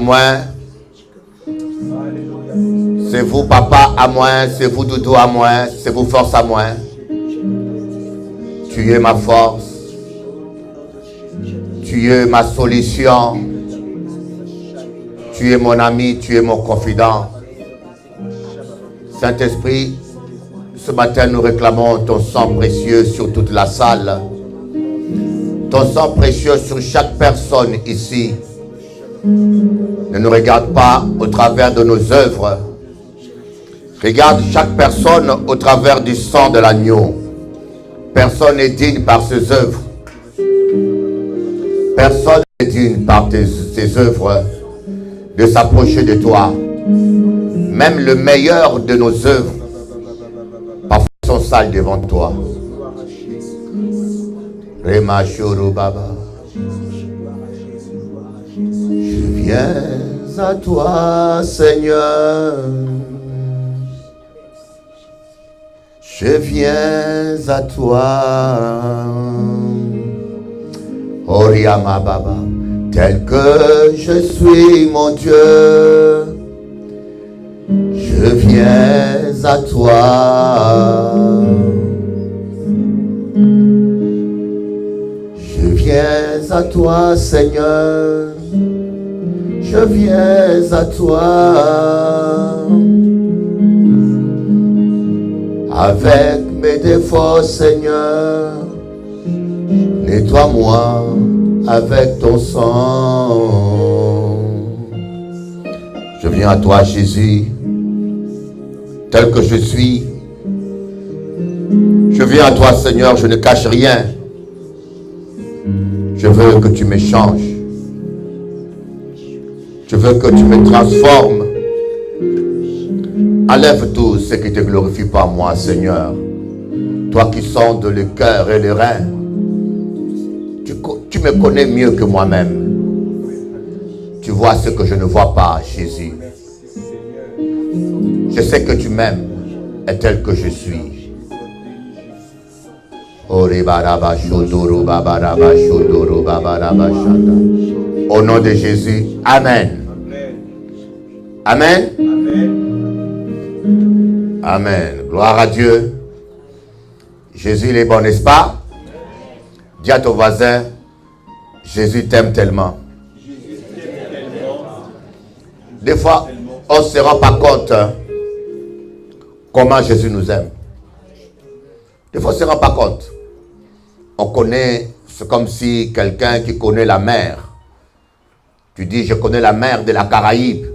moi. C'est vous papa à moi, c'est vous doudou à moi, c'est vous force à moi. Tu es ma force. Tu es ma solution. Tu es mon ami, tu es mon confident. Saint-Esprit, ce matin nous réclamons ton sang précieux sur toute la salle. Ton sang précieux sur chaque personne ici. Ne nous regarde pas au travers de nos œuvres. Regarde chaque personne au travers du sang de l'agneau. Personne n'est digne par ses œuvres. Personne n'est digne par ses œuvres de s'approcher de toi. Même le meilleur de nos œuvres parfois sont sales devant toi. Rema Shuru Baba. Je viens à toi, Seigneur. Je viens à toi. Oriama Baba. Tel que je suis, mon Dieu. Je viens à toi. Je viens à toi, Seigneur. Je viens à toi. Avec mes défauts, Seigneur. Nettoie-moi avec ton sang. Je viens à toi, Jésus. Tel que je suis. Je viens à toi, Seigneur, je ne cache rien. Je veux que tu me changes. Je veux que tu me transformes. Enlève tout ce qui ne te glorifie pas, moi, Seigneur. Toi qui sondes le cœur et les reins. Tu me connais mieux que moi-même. Tu vois ce que je ne vois pas, Jésus. Je sais que tu m'aimes et tel que je suis. Au nom de Jésus, Amen. Amen. Amen. Gloire à Dieu. Jésus il est bon, n'est-ce pas? Dis à ton voisin, Jésus t'aime tellement. Des fois, on ne se rend pas compte comment Jésus nous aime. Des fois, on ne se rend pas compte. On connaît, c'est comme si quelqu'un qui connaît la mer. Tu dis, je connais la mer de la Caraïbe.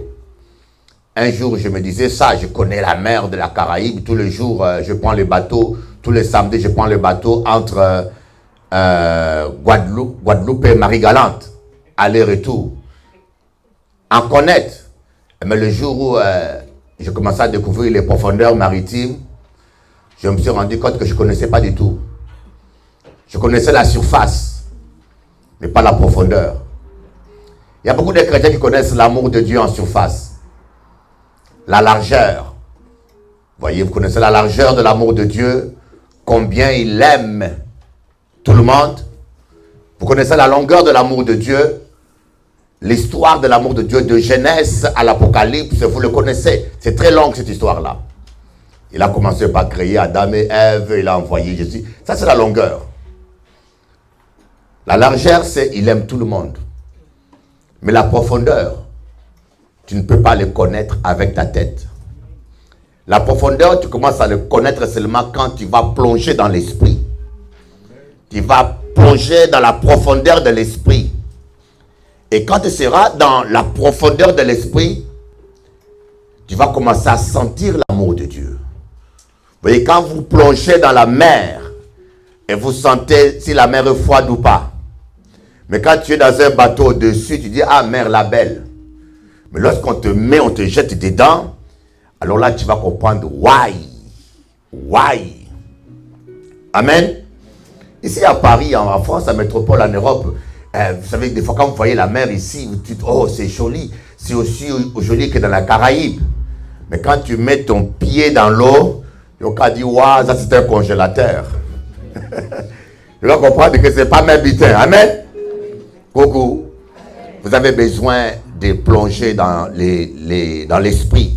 Un jour, je me disais ça, je connais la mer de la Caraïbe. Tous les jours, je prends le bateau. Tous les samedis, je prends le bateau entre Guadeloupe et Marie-Galante. Aller-retour. En connaître. Mais le jour où je commençais à découvrir les profondeurs maritimes, je me suis rendu compte que je ne connaissais pas du tout. Je connaissais la surface, mais pas la profondeur. Il y a beaucoup de chrétiens qui connaissent l'amour de Dieu en surface. La largeur. Voyez, vous connaissez la largeur de l'amour de Dieu, combien il aime tout le monde. Vous connaissez la longueur de l'amour de Dieu, l'histoire de l'amour de Dieu de Genèse à l'Apocalypse, vous le connaissez. C'est très long cette histoire-là. Il a commencé par créer Adam et Ève, il a envoyé Jésus. Ça, c'est la longueur. La largeur, c'est il aime tout le monde. Mais la profondeur, tu ne peux pas le connaître avec ta tête. La profondeur, tu commences à le connaître seulement quand tu vas plonger dans l'esprit. Tu vas plonger dans la profondeur de l'esprit. Et quand tu seras dans la profondeur de l'esprit, tu vas commencer à sentir l'amour de Dieu. Vous voyez, quand vous plongez dans la mer, et vous sentez si la mer est froide ou pas. Mais quand tu es dans un bateau au-dessus, tu dis, ah, mer, la belle. Mais lorsqu'on te met, on te jette dedans, alors là, tu vas comprendre, why. Amen. Ici à Paris, en France, en métropole, en Europe, vous savez, des fois, quand vous voyez la mer ici, vous dites, oh, c'est joli. C'est aussi joli que dans la Caraïbe. Mais quand tu mets ton pied dans l'eau, on dit, waouh, ça c'est un congélateur. Tu vas comprendre que ce n'est pas même bitin. Amen. Coucou. Vous avez besoin de plonger dans l'esprit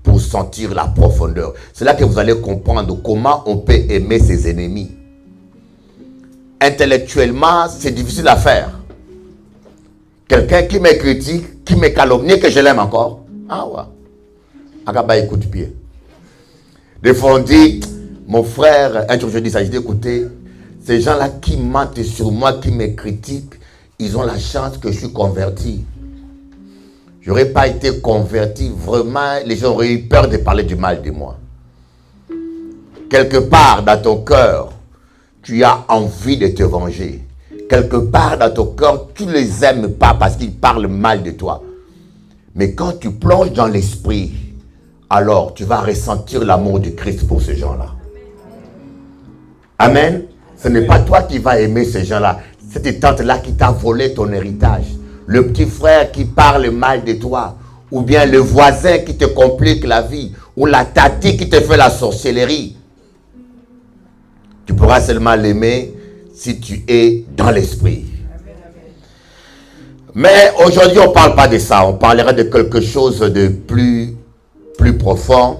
pour sentir la profondeur. C'est là que vous allez comprendre comment on peut aimer ses ennemis. Intellectuellement, c'est difficile à faire. Quelqu'un qui me critique, qui me calomnie, que je l'aime encore. Ah ouais. Agaba écoute pied. Des fois on dit, mon frère, un jour je dis ça, je dis écoutez, ces gens-là qui mentent sur moi, qui me critiquent, ils ont la chance que je suis converti. Je n'aurais pas été converti, vraiment, les gens auraient eu peur de parler du mal de moi. Quelque part dans ton cœur, tu as envie de te venger. Quelque part dans ton cœur, tu ne les aimes pas parce qu'ils parlent mal de toi. Mais quand tu plonges dans l'esprit, alors tu vas ressentir l'amour du Christ pour ces gens-là. Amen. Ce n'est pas toi qui vas aimer ces gens-là. Cette tante-là qui t'a volé ton héritage. Le petit frère qui parle mal de toi. Ou bien le voisin qui te complique la vie. Ou la tati qui te fait la sorcellerie. Tu pourras seulement l'aimer si tu es dans l'esprit. Mais aujourd'hui, on ne parle pas de ça. On parlera de quelque chose de plus profond.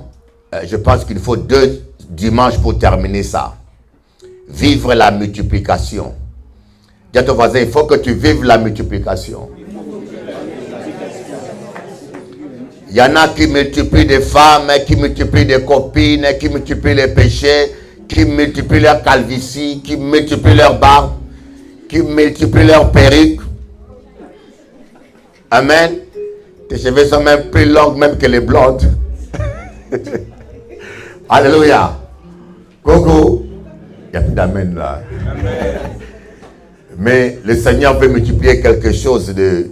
Je pense qu'il faut 2 dimanches pour terminer ça. Vivre la multiplication. Dis à ton voisin, il faut que tu vives la multiplication. Il y en a qui multiplient des femmes, qui multiplient des copines, qui multiplient les péchés, qui multiplient leur calvitie, qui multiplient leur barbe, qui multiplient leur perruque. Amen. Tes cheveux sont même plus longs même que les blondes. Alléluia. Coucou. Il n'y a plus d'amen là. Amen. Mais le Seigneur veut multiplier quelque chose de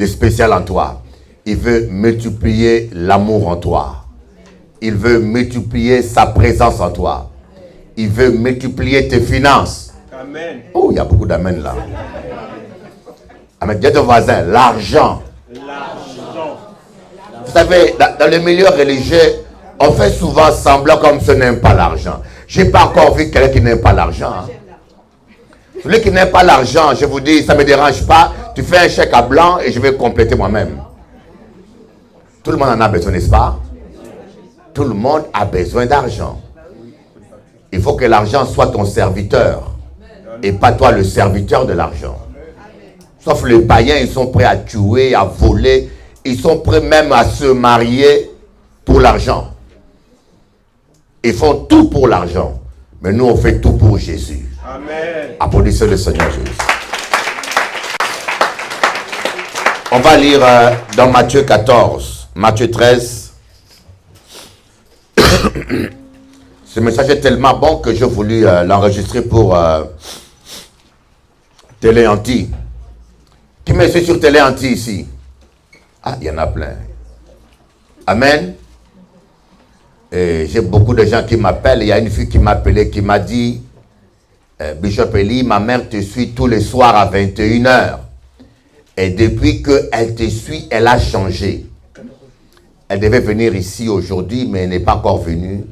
spécial en toi. Il veut multiplier l'amour en toi. Il veut multiplier sa présence en toi. Il veut multiplier tes finances. Amen. Oh, il y a beaucoup d'amen là. Amen. Dis à ton voisin, l'argent. Vous savez, dans le milieu religieux, on fait souvent semblant comme ce n'aime pas l'argent. Je n'ai pas encore vu quelqu'un qui n'aime pas l'argent. Hein. Celui qui n'aime pas l'argent, je vous dis, ça ne me dérange pas. Tu fais un chèque à blanc et je vais compléter moi-même. Tout le monde en a besoin, n'est-ce pas? Tout le monde a besoin d'argent. Il faut que l'argent soit ton serviteur et pas toi le serviteur de l'argent. Sauf les païens, ils sont prêts à tuer, à voler. Ils sont prêts même à se marier pour l'argent. Ils font tout pour l'argent. Mais nous, on fait tout pour Jésus. Amen. Applaudissez le Seigneur Jésus. On va lire dans Matthieu 14, Matthieu 13. Ce message est tellement bon que j'ai voulu l'enregistrer pour Télé Anti. Qui me suit sur Télé Anti ici? Ah, il y en a plein. Amen. Et j'ai beaucoup de gens qui m'appellent. Il y a une fille qui m'a appelé, qui m'a dit, Bishop Eli, ma mère te suit tous les soirs à 21h. Et depuis qu'elle te suit, elle a changé. Elle devait venir ici aujourd'hui, mais elle n'est pas encore venue.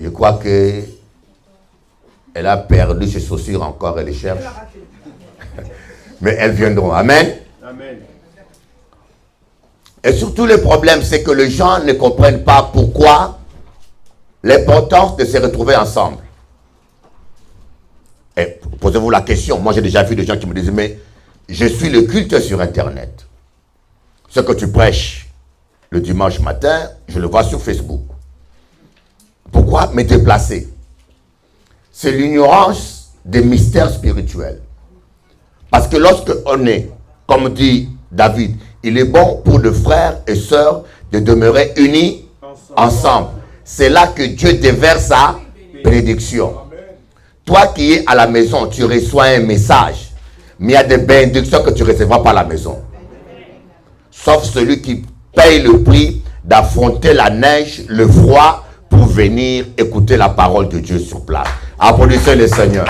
Je crois que elle a perdu ses chaussures encore, elle les cherche. Mais elles viendront. Amen. Amen. Et surtout le problème, c'est que les gens ne comprennent pas pourquoi l'importance de se retrouver ensemble. Et posez-vous la question. Moi, j'ai déjà vu des gens qui me disent, mais je suis le culte sur Internet. Ce que tu prêches le dimanche matin, je le vois sur Facebook. Pourquoi me déplacer? C'est l'ignorance des mystères spirituels. Parce que lorsque on est, comme dit David, il est bon pour les frères et sœurs de demeurer unis ensemble. C'est là que Dieu déverse sa bénédiction. Toi qui es à la maison, tu reçois un message, mais il y a des bénédictions que tu ne recevras pas à la maison. Sauf celui qui paye le prix d'affronter la neige, le froid, pour venir écouter la parole de Dieu sur place. Applaudissez le Seigneur.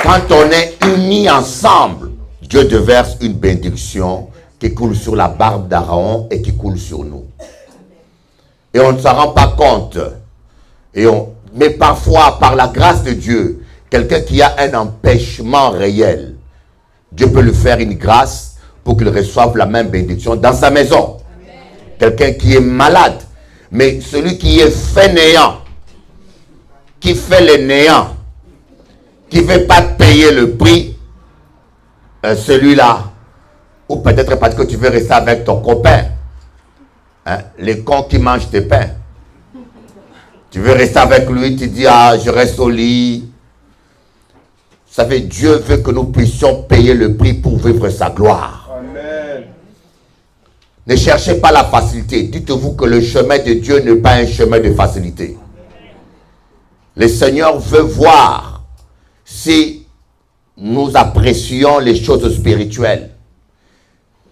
Quand on est unis ensemble, Dieu déverse une bénédiction qui coule sur la barbe d'Aaron et qui coule sur nous. Et on ne s'en rend pas compte. Mais parfois, par la grâce de Dieu, quelqu'un qui a un empêchement réel, Dieu peut lui faire une grâce pour qu'il reçoive la même bénédiction dans sa maison. Quelqu'un qui est malade, mais celui qui est fainéant, qui fait le néant, qui ne veut pas payer le prix, celui-là, ou peut-être parce que tu veux rester avec ton copain, hein, les cons qui mangent tes pains. Tu veux rester avec lui, tu dis, ah, je reste au lit. Vous savez, Dieu veut que nous puissions payer le prix pour vivre sa gloire. Amen. Ne cherchez pas la facilité. Dites-vous que le chemin de Dieu n'est pas un chemin de facilité. Le Seigneur veut voir si nous apprécions les choses spirituelles.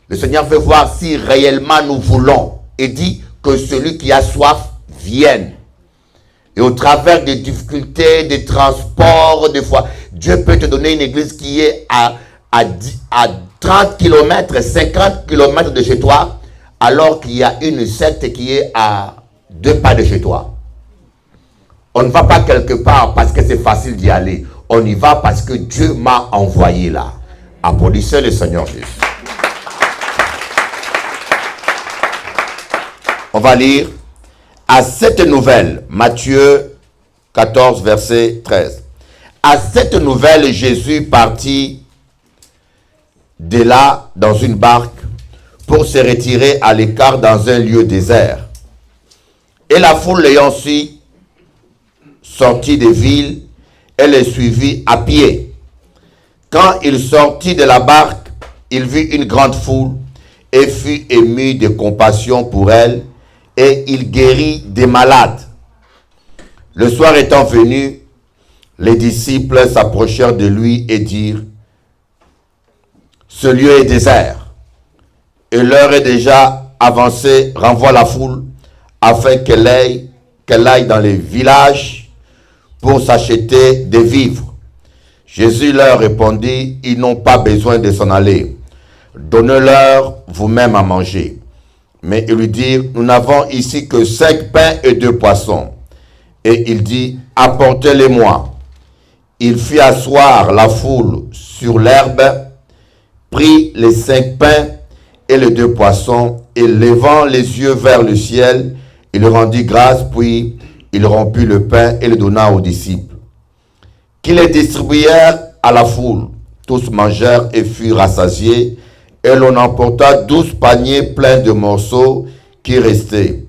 Le Seigneur veut voir si réellement nous voulons. Et dit que celui qui a soif vienne. Et au travers des difficultés, des transports, des fois, Dieu peut te donner une église qui est à 30 km, 50 km de chez toi, alors qu'il y a une secte qui est à 2 pas de chez toi. On ne va pas quelque part parce que c'est facile d'y aller. On y va parce que Dieu m'a envoyé là. Applaudissez le Seigneur Jésus. On va lire à cette nouvelle, Matthieu 14, verset 13. À cette nouvelle, Jésus partit de là dans une barque pour se retirer à l'écart dans un lieu désert. Et la foule l'ayant su, sortit des villes et le suivit à pied. Quand il sortit de la barque, il vit une grande foule et fut ému de compassion pour elle, et il guérit des malades. Le soir étant venu, les disciples s'approchèrent de lui et dirent, ce lieu est désert, et l'heure est déjà avancée, renvoie la foule, afin qu'elle aille dans les villages pour s'acheter des vivres. Jésus leur répondit, ils n'ont pas besoin de s'en aller. Donnez-leur vous-même à manger. Mais ils lui dirent, nous n'avons ici que 5 pains et 2 poissons. Et il dit, apportez-les-moi. Il fit asseoir la foule sur l'herbe, prit les 5 pains et les 2 poissons, et levant les yeux vers le ciel, il rendit grâce, puis il rompit le pain et le donna aux disciples, qui les distribuèrent à la foule. Tous mangèrent et furent rassasiés, et l'on emporta 12 paniers pleins de morceaux qui restaient.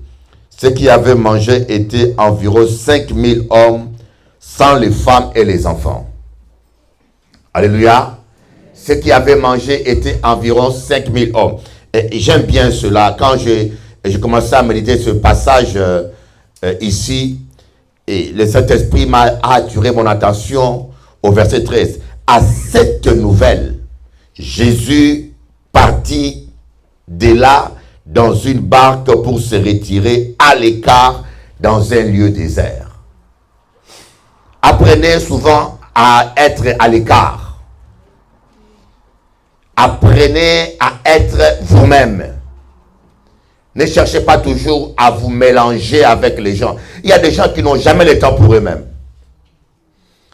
Ceux qui avaient mangé étaient environ 5000 hommes, sans les femmes et les enfants. Alléluia. Ceux qui avaient mangé étaient environ 5000 hommes. Et j'aime bien cela. Quand je commençais à méditer ce passage ici, et le Saint-Esprit m'a attiré mon attention au verset 13. À cette nouvelle, Jésus partit de là dans une barque pour se retirer à l'écart dans un lieu désert. Apprenez souvent à être à l'écart. Apprenez à être vous-même. Ne cherchez pas toujours à vous mélanger avec les gens. Il y a des gens qui n'ont jamais le temps pour eux-mêmes.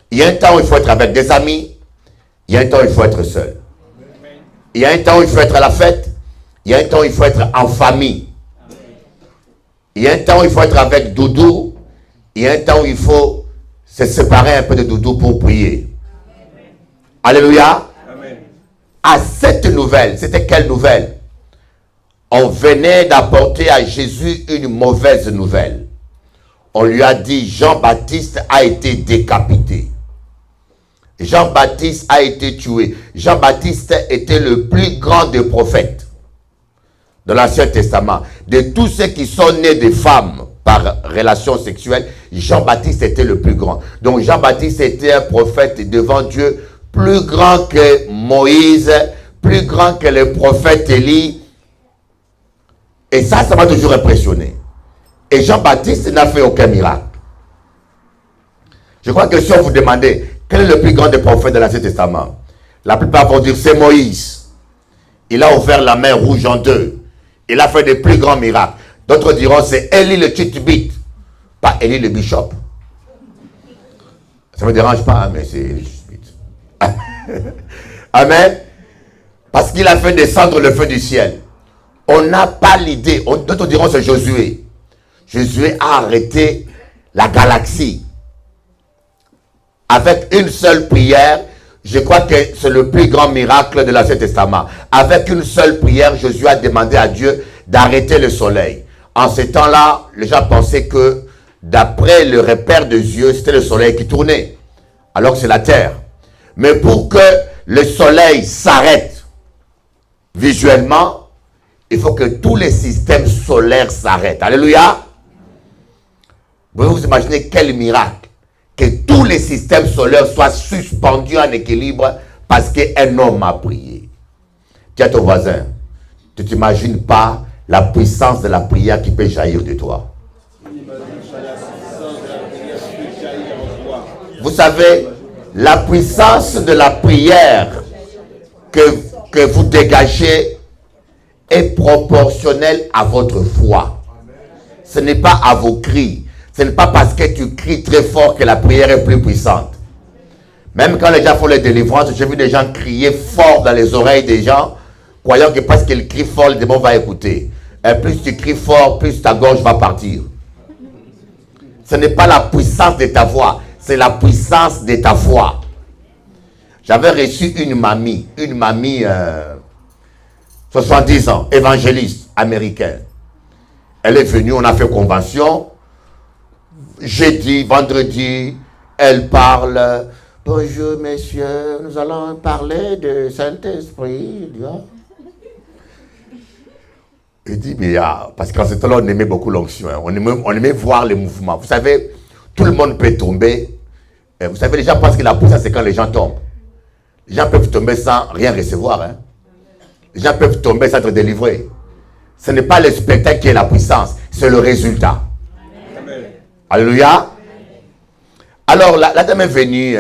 Il y a un temps où il faut être avec des amis. Il y a un temps où il faut être seul. Il y a un temps où il faut être à la fête. Il y a un temps où il faut être en famille. Il y a un temps où il faut être avec Doudou. Il y a un temps où il faut se séparer un peu de Doudou pour prier. Alléluia. Amen. À cette nouvelle, c'était quelle nouvelle? On venait d'apporter à Jésus une mauvaise nouvelle. On lui a dit, Jean-Baptiste a été décapité. Jean-Baptiste a été tué. Jean-Baptiste était le plus grand des prophètes de l'Ancien Testament. De tous ceux qui sont nés de femmes par relation sexuelle, Jean-Baptiste était le plus grand. Donc Jean-Baptiste était un prophète devant Dieu plus grand que Moïse, plus grand que le prophète Élie. Et ça m'a toujours impressionné. Et Jean-Baptiste n'a fait aucun miracle. Je crois que si on vous demandait quel est le plus grand des prophètes de l'Ancien Testament, la plupart vont dire c'est Moïse. Il a ouvert la mer rouge en deux. Il a fait des plus grands miracles. D'autres diront c'est Élie le Titbite, pas Élie le bishop. Ça ne me dérange pas, hein, mais c'est... Amen. Parce qu'il a fait descendre le feu du ciel. On n'a pas l'idée. D'autres diront c'est Josué. Josué a arrêté la galaxie. Avec une seule prière, je crois que c'est le plus grand miracle de l'Ancien Testament. Avec une seule prière, Josué a demandé à Dieu d'arrêter le soleil. En ce temps-là, les gens pensaient que d'après le repère de Dieu, c'était le soleil qui tournait. Alors que c'est la terre. Mais pour que le soleil s'arrête visuellement, il faut que tous les systèmes solaires s'arrêtent. Alléluia. Vous pouvez vous imaginer quel miracle. Que tous les systèmes solaires soient suspendus en équilibre parce qu'un homme a prié. Tiens ton voisin. Tu ne t'imagines pas la puissance de la prière qui peut jaillir de toi. Vous savez, la puissance de la prière que vous dégagez est proportionnelle à votre foi. Ce n'est pas à vos cris. Ce n'est pas parce que tu cries très fort que la prière est plus puissante. Même quand les gens font les délivrances, j'ai vu des gens crier fort dans les oreilles des gens, croyant que parce qu'ils crient fort, le démon va écouter. Et plus tu cries fort, plus ta gorge va partir. Ce n'est pas la puissance de ta voix, c'est la puissance de ta foi. J'avais reçu une mamie 70 ans, évangéliste américaine. Elle est venue, on a fait convention. Jeudi, vendredi, elle parle. Bonjour messieurs, nous allons parler de Saint-Esprit. Il dit, mais parce qu'en ce temps-là, on aimait beaucoup l'onction. Hein. On aimait voir les mouvements. Vous savez, tout le monde peut tomber. Vous savez, les gens pensent que la puissance, c'est quand les gens tombent. Les gens peuvent tomber sans rien recevoir. Hein. Les gens peuvent tomber sans être délivrés. Ce n'est pas le spectacle qui est la puissance, c'est le résultat. Amen. Alléluia. Alors, la dame est venue,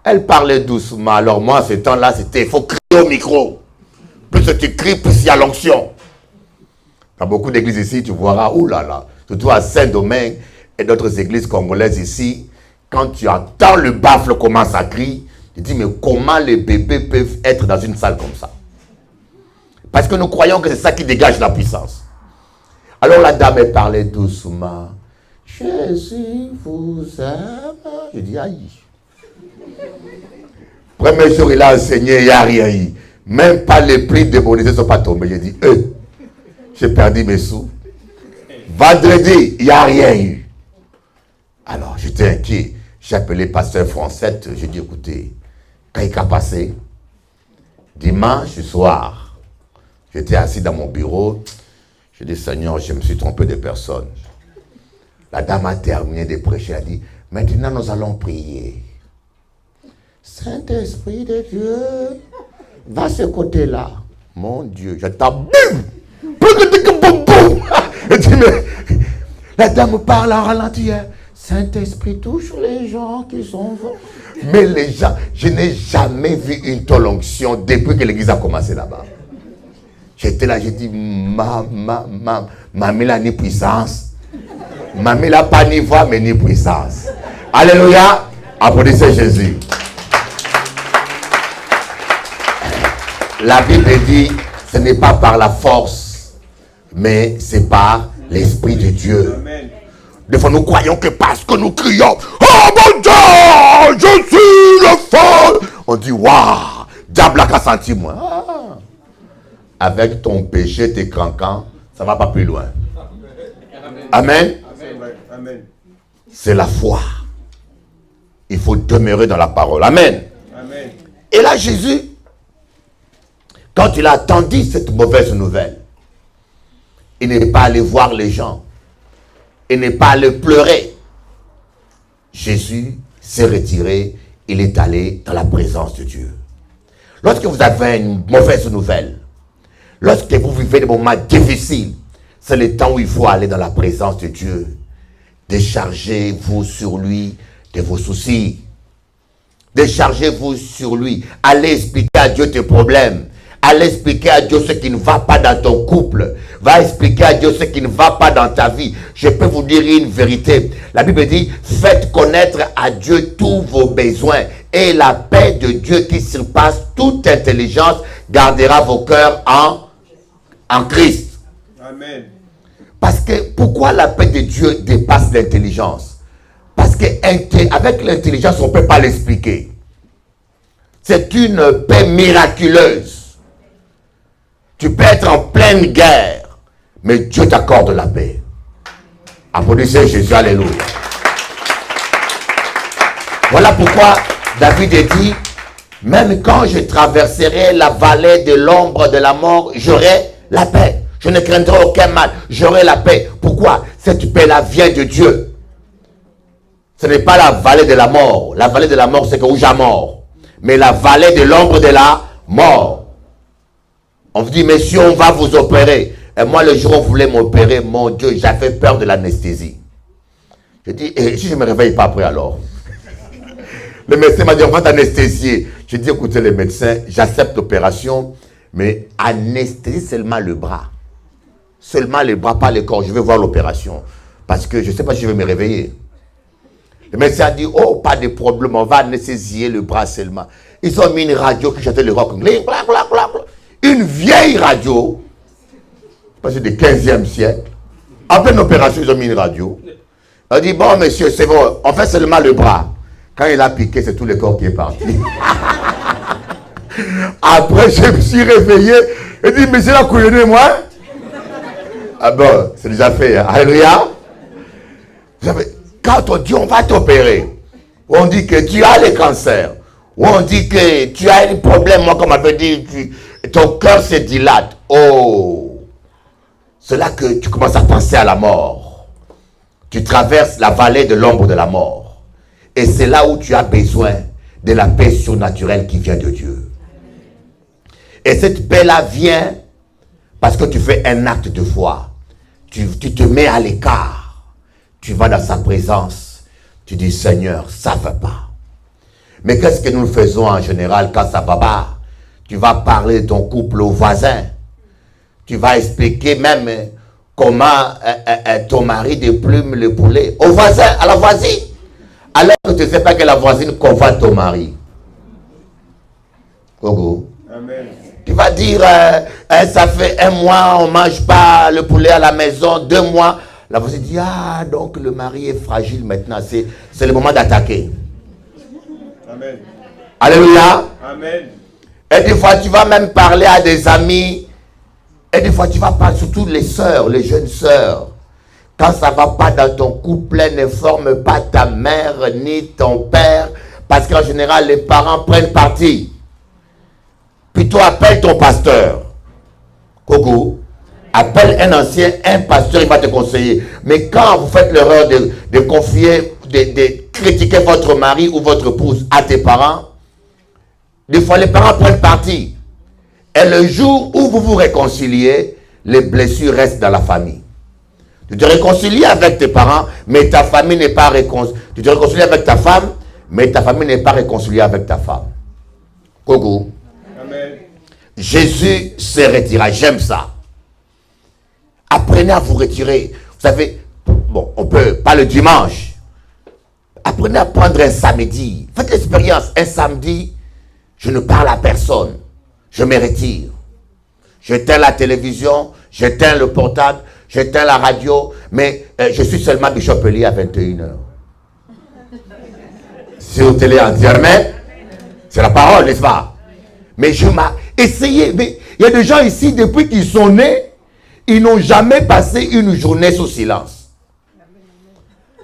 elle parlait doucement. Alors moi, à ce temps-là, c'était, il faut crier au micro. Plus tu cries, plus il y a l'onction. Dans beaucoup d'églises ici, tu verras, oulala, surtout à Saint-Domingue et d'autres églises congolaises ici, quand tu entends le baffle commence à crier, tu dis, mais comment les bébés peuvent être dans une salle comme ça? Parce que nous croyons que c'est ça qui dégage la puissance. Alors la dame, elle parlait doucement. Jésus vous aime. Je dis, aïe. Premier jour, il a enseigné, il n'y a rien eu. Même pas les prix démonisés ne sont pas tombés. J'ai dit, j'ai perdu mes sous. Vendredi, il n'y a rien eu. Alors, j'étais inquiet. J'ai appelé pasteur Francette. J'ai dit, écoutez, quand il a passé, dimanche soir, j'étais assis dans mon bureau. J'ai dit, Seigneur, je me suis trompé de personne. La dame a terminé de prêcher. Elle a dit, maintenant nous allons prier. Saint-Esprit de Dieu, va ce côté-là. Mon Dieu, j'attends. Elle dit, mais la dame parle en ralenti. Saint-Esprit touche les gens qui sont... Mais les gens, je n'ai jamais vu une telle onction depuis que l'église a commencé là-bas. J'étais là, j'ai dit, mamie là, ni puissance. Mamie là, pas ni voix, mais ni puissance. Alléluia. Applaudissez Jésus. La Bible dit, ce n'est pas par la force, mais c'est par l'Esprit de Dieu. Amen. Des fois, nous croyons que parce que nous crions, oh mon Dieu, je suis le fort. On dit, waouh, diable a qu'à sentir moi. Avec ton péché, tes cancans, ça ne va pas plus loin. Amen. Amen. C'est la foi. Il faut demeurer dans la parole. Amen. Amen. Et là, Jésus, quand il a entendu cette mauvaise nouvelle, il n'est pas allé voir les gens. Il n'est pas allé pleurer. Jésus s'est retiré. Il est allé dans la présence de Dieu. Lorsque vous avez une mauvaise nouvelle, lorsque vous vivez des moments difficiles, c'est le temps où il faut aller dans la présence de Dieu. Déchargez-vous sur lui de vos soucis. Déchargez-vous sur lui. Allez expliquer à Dieu tes problèmes. Allez expliquer à Dieu ce qui ne va pas dans ton couple. va expliquer à Dieu ce qui ne va pas dans ta vie. Je peux vous dire une vérité. La Bible dit, faites connaître à Dieu tous vos besoins et la paix de Dieu qui surpasse toute intelligence gardera vos cœurs en Christ. Amen. Parce que pourquoi la paix de Dieu dépasse l'intelligence? Parce qu'avec l'intelligence, on ne peut pas l'expliquer. C'est une paix miraculeuse. Tu peux être en pleine guerre, mais Dieu t'accorde la paix. Applaudissez Jésus, alléluia. Voilà pourquoi David a dit, même quand je traverserai la vallée de l'ombre de la mort, j'aurai la paix. Je ne craindrai aucun mal, j'aurai la paix. Pourquoi? Cette paix-là vient de Dieu. Ce n'est pas la vallée de la mort. La vallée de la mort, c'est que où j'ai mort. Mais la vallée de l'ombre de la mort. On vous dit, messieurs, on va vous opérer. Et moi, le jour où on voulait m'opérer, mon Dieu, j'avais peur de l'anesthésie. Je dis, et si je ne me réveille pas après alors? Le médecin m'a dit, on va t'anesthésier. Je dis, écoutez les médecins, j'accepte l'opération, mais anesthésie seulement le bras. Seulement les bras, pas le corps. Je vais voir l'opération. Parce que je ne sais pas si je vais me réveiller. Le médecin a dit, oh, pas de problème, on va anesthésier le bras seulement. Ils ont mis une radio qui chantait le rock. Une vieille radio, parce que du 15e siècle. En pleine opération, ils ont mis une radio. On dit, bon, monsieur, c'est bon, on fait seulement le bras. Quand il a piqué, c'est tout le corps qui est parti. Après, je me suis réveillé. Il dit, mais c'est la couillonnée, moi. Ah bon, c'est déjà fait. Hein? Alléluia. Quand on dit, on va t'opérer, ou on dit que tu as le cancer, ou on dit que tu as un problème, moi, comme on m'avait dit, ton cœur se dilate. Oh, c'est là que tu commences à penser à la mort. Tu traverses la vallée de l'ombre de la mort. Et c'est là où tu as besoin de la paix surnaturelle qui vient de Dieu. Et cette paix-là vient parce que tu fais un acte de foi. Tu te mets à l'écart. Tu vas dans sa présence. Tu dis, Seigneur, ça ne va pas. Mais qu'est-ce que nous faisons en général quand ça ne va pas? Tu vas parler de ton couple au voisin. Tu vas expliquer même comment ton mari déplume le poulet au voisin, à la voisine. Alors que tu ne sais pas que la voisine convoite ton mari. Gogo. Amen. Tu vas dire, ça fait 1 mois, on ne mange pas le poulet à la maison, 2 mois. La voisine dit, ah, donc le mari est fragile maintenant, c'est le moment d'attaquer. Amen. Alléluia. Amen. Et des fois, tu vas même parler à des amis. Et des fois, tu vas parler, surtout les sœurs, les jeunes sœurs. Quand ça ne va pas dans ton couple, ne forme pas ta mère ni ton père. Parce qu'en général, les parents prennent parti. Plutôt appelle ton pasteur. Coco. Appelle un ancien, un pasteur, il va te conseiller. Mais quand vous faites l'erreur de confier, de critiquer votre mari ou votre épouse à tes parents, des fois les parents prennent parti. Et le jour où vous vous réconciliez, les blessures restent dans la famille. Tu te réconcilies avec tes parents, mais ta famille n'est pas réconciliée. Tu te réconcilies avec ta femme, mais ta famille n'est pas réconciliée avec ta femme. Coucou. Amen. Jésus se retira. J'aime ça. Apprenez à vous retirer. Vous savez, bon, on peut pas le dimanche. Apprenez à prendre un samedi. Faites l'expérience. Un samedi, je ne parle à personne. Je me retire. J'éteins la télévision, j'éteins le portable, j'éteins la radio, mais je suis seulement Bishop Eli à 21h. Sur télé entièrement, c'est la parole, n'est-ce pas? Mais je m'ai essayé. Mais il y a des gens ici, depuis qu'ils sont nés, ils n'ont jamais passé une journée sous silence.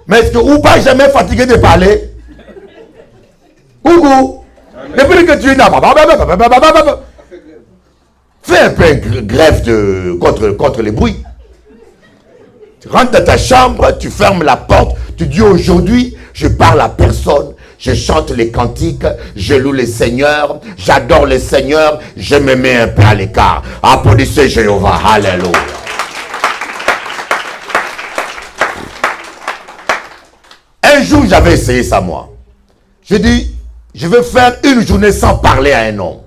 Mais est-ce que ou pas jamais fatigué de parler? Coucou. Depuis que tu es là, fais un peu grève contre les bruits. Tu rentres dans ta chambre, tu fermes la porte, tu dis aujourd'hui, je parle à personne, je chante les cantiques, je loue le Seigneur, j'adore le Seigneur, je me mets un peu à l'écart. Applaudissez Jéhovah, alléluia. Un jour, j'avais essayé ça moi. Je dis, je vais faire une journée sans parler à un homme.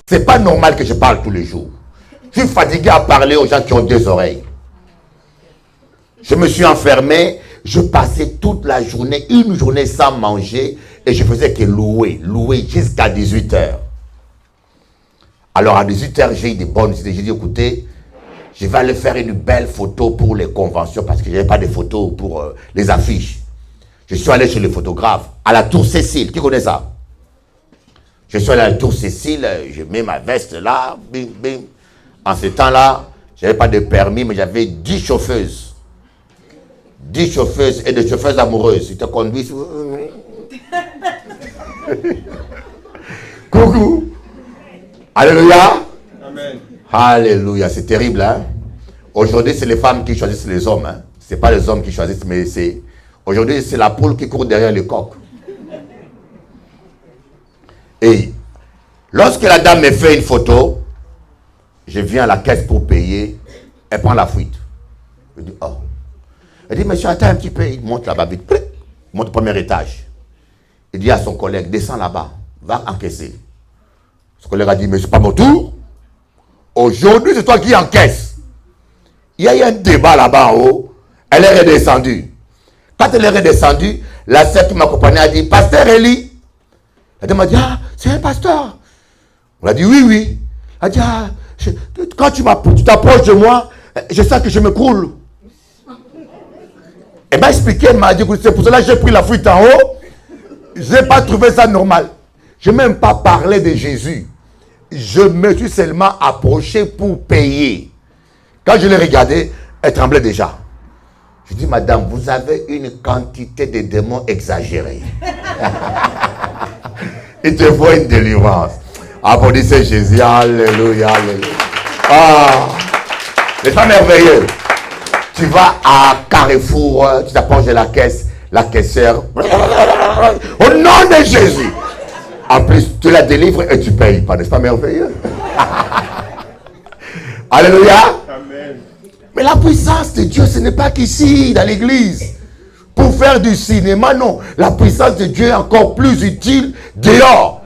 C'est pas normal que je parle tous les jours. Je suis fatigué à parler aux gens qui ont 2 oreilles. Je me suis enfermé, je passais toute la journée, une journée sans manger, et je faisais que louer jusqu'à 18h. Alors à 18h, j'ai eu des bonnes idées. J'ai dit, écoutez, je vais aller faire une belle photo pour les conventions, parce que je n'avais pas de photos pour les affiches. Je suis allé chez le photographe, à la Tour Cécile. Qui connaît ça? Je suis allé à la Tour Cécile, je mets ma veste là, bim, bim. En ce temps-là, je n'avais pas de permis, mais j'avais 10 chauffeuses. 10 chauffeuses et des chauffeuses amoureuses. Ils te conduisent. Coucou. Alléluia. Amen. Alléluia. C'est terrible, hein. Aujourd'hui, c'est les femmes qui choisissent les hommes. Hein. Ce n'est pas les hommes qui choisissent, mais c'est... Aujourd'hui, c'est la poule qui court derrière le coq. Et lorsque la dame me fait une photo, je viens à la caisse pour payer, elle prend la fuite. Je dis, oh. Elle dit, monsieur, attends un petit peu. Il monte là-bas vite. Il monte au premier étage. Il dit à son collègue, descends là-bas, va encaisser. Son collègue a dit, mais c'est pas mon tour. Aujourd'hui, c'est toi qui encaisse. Il y a eu un débat là-bas en haut. Elle est redescendue. Quand elle est redescendue, la sœur qui m'accompagnait a dit, pasteur Eli. La dame m'a dit, ah, c'est un pasteur. On a dit, oui, oui. Elle a dit, ah, quand tu t'approches de moi, je sens que je me coule. Elle m'a expliqué, elle m'a dit, c'est pour cela que j'ai pris la fuite en haut. Je n'ai pas trouvé ça normal. Je n'ai même pas parlé de Jésus. Je me suis seulement approché pour payer. Quand je l'ai regardé, elle tremblait déjà. Je dis, madame, vous avez une quantité de démons exagérée. Il te faut une délivrance. Applaudissez Jésus. Alléluia, alléluia. Ah, c'est pas merveilleux. Tu vas à Carrefour, tu t'approches de la caisse, la caissière. Au nom de Jésus. En plus, tu la délivres et tu payes pas. N'est-ce pas merveilleux? Alléluia. Amen. Mais la puissance de Dieu, ce n'est pas qu'ici, dans l'église. Pour faire du cinéma, non. La puissance de Dieu est encore plus utile dehors.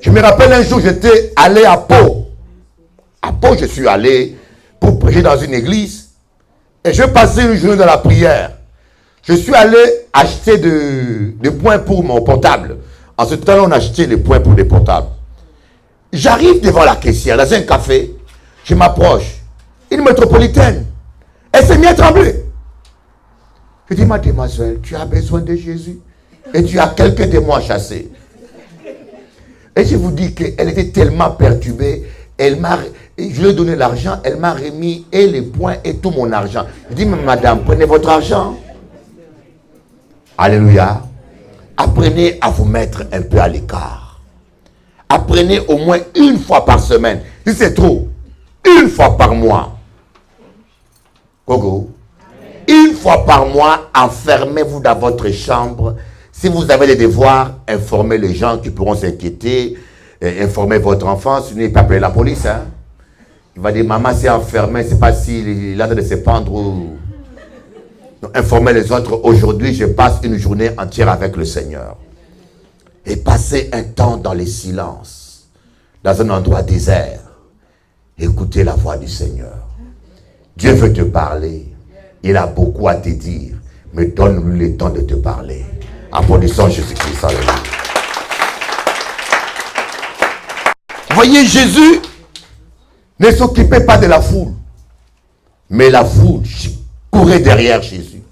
Je me rappelle un jour, j'étais allé à Pau. À Pau, je suis allé pour prêcher dans une église. Et je passais une journée dans la prière. Je suis allé acheter des points pour mon portable. En ce temps-là, on achetait les points pour les portables. J'arrive devant la caissière, dans un café. Je m'approche. Une métropolitaine. Elle s'est mise à trembler. Je dis, mademoiselle, tu as besoin de Jésus. Et tu as quelques démons à chasser. Et je vous dis qu'elle était tellement perturbée. Je lui ai donné l'argent. Elle m'a remis et les points et tout mon argent. Je dis, madame, prenez votre argent. Alléluia. Apprenez à vous mettre un peu à l'écart. Apprenez au moins une fois par semaine. Si c'est trop, une fois par mois. Gogo. Une fois par mois, enfermez-vous dans votre chambre. Si vous avez des devoirs, informez les gens qui pourront s'inquiéter. Informez votre enfant. Sinon, il peut appeler la police. Hein. Il va dire, maman s'est enfermée. C'est pas s'il a de se pendre ou... Donc, informez les autres. Aujourd'hui, je passe une journée entière avec le Seigneur. Et passez un temps dans le silence. Dans un endroit désert. Écoutez la voix du Seigneur. Dieu veut te parler. Il a beaucoup à te dire. Mais donne-lui le temps de te parler. Applaudissons Jésus-Christ. Voyez, Jésus ne s'occupait pas de la foule. Mais la foule courait derrière Jésus.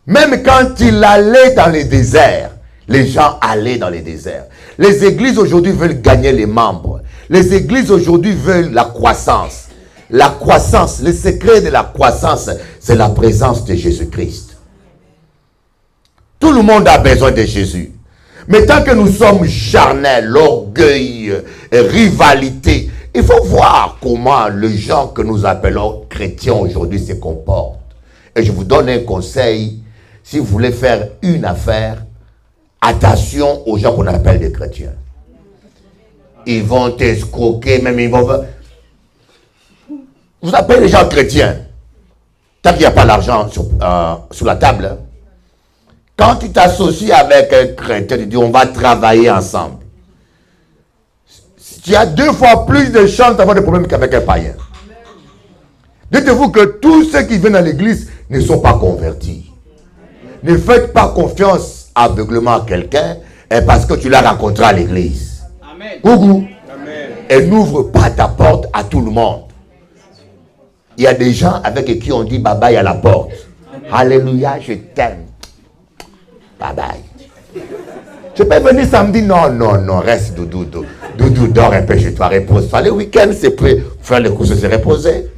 Même quand il allait dans les déserts, les gens allaient dans les déserts. Les églises aujourd'hui veulent gagner les membres. Les églises aujourd'hui veulent la croissance. La croissance, le secret de la croissance, c'est la présence de Jésus-Christ. Tout le monde a besoin de Jésus. Mais tant que nous sommes charnels, orgueil, rivalité, il faut voir comment les gens que nous appelons chrétiens aujourd'hui se comportent. Et je vous donne un conseil, si vous voulez faire une affaire, attention aux gens qu'on appelle des chrétiens. Ils vont t'escroquer, même ils vont... Vous appelez les gens chrétiens. Tant qu'il n'y a pas l'argent sur la table. Hein. Quand tu t'associes avec un chrétien, tu dis on va travailler ensemble. Tu as 2 fois plus de chances d'avoir des problèmes qu'avec un païen. Dites-vous que tous ceux qui viennent à l'église ne sont pas convertis. Ne faites pas confiance aveuglément à quelqu'un parce que tu l'as rencontré à l'église. Coucou. Et n'ouvre pas ta porte à tout le monde. Il y a des gens avec qui on dit bye bye à la porte. Amen. Alléluia, je t'aime. Bye bye. Je peux venir samedi? Non, non, non, reste doudou. Doudou, dors un peu chez toi, repose-toi. Le week-end, c'est pour faire les courses, se reposer.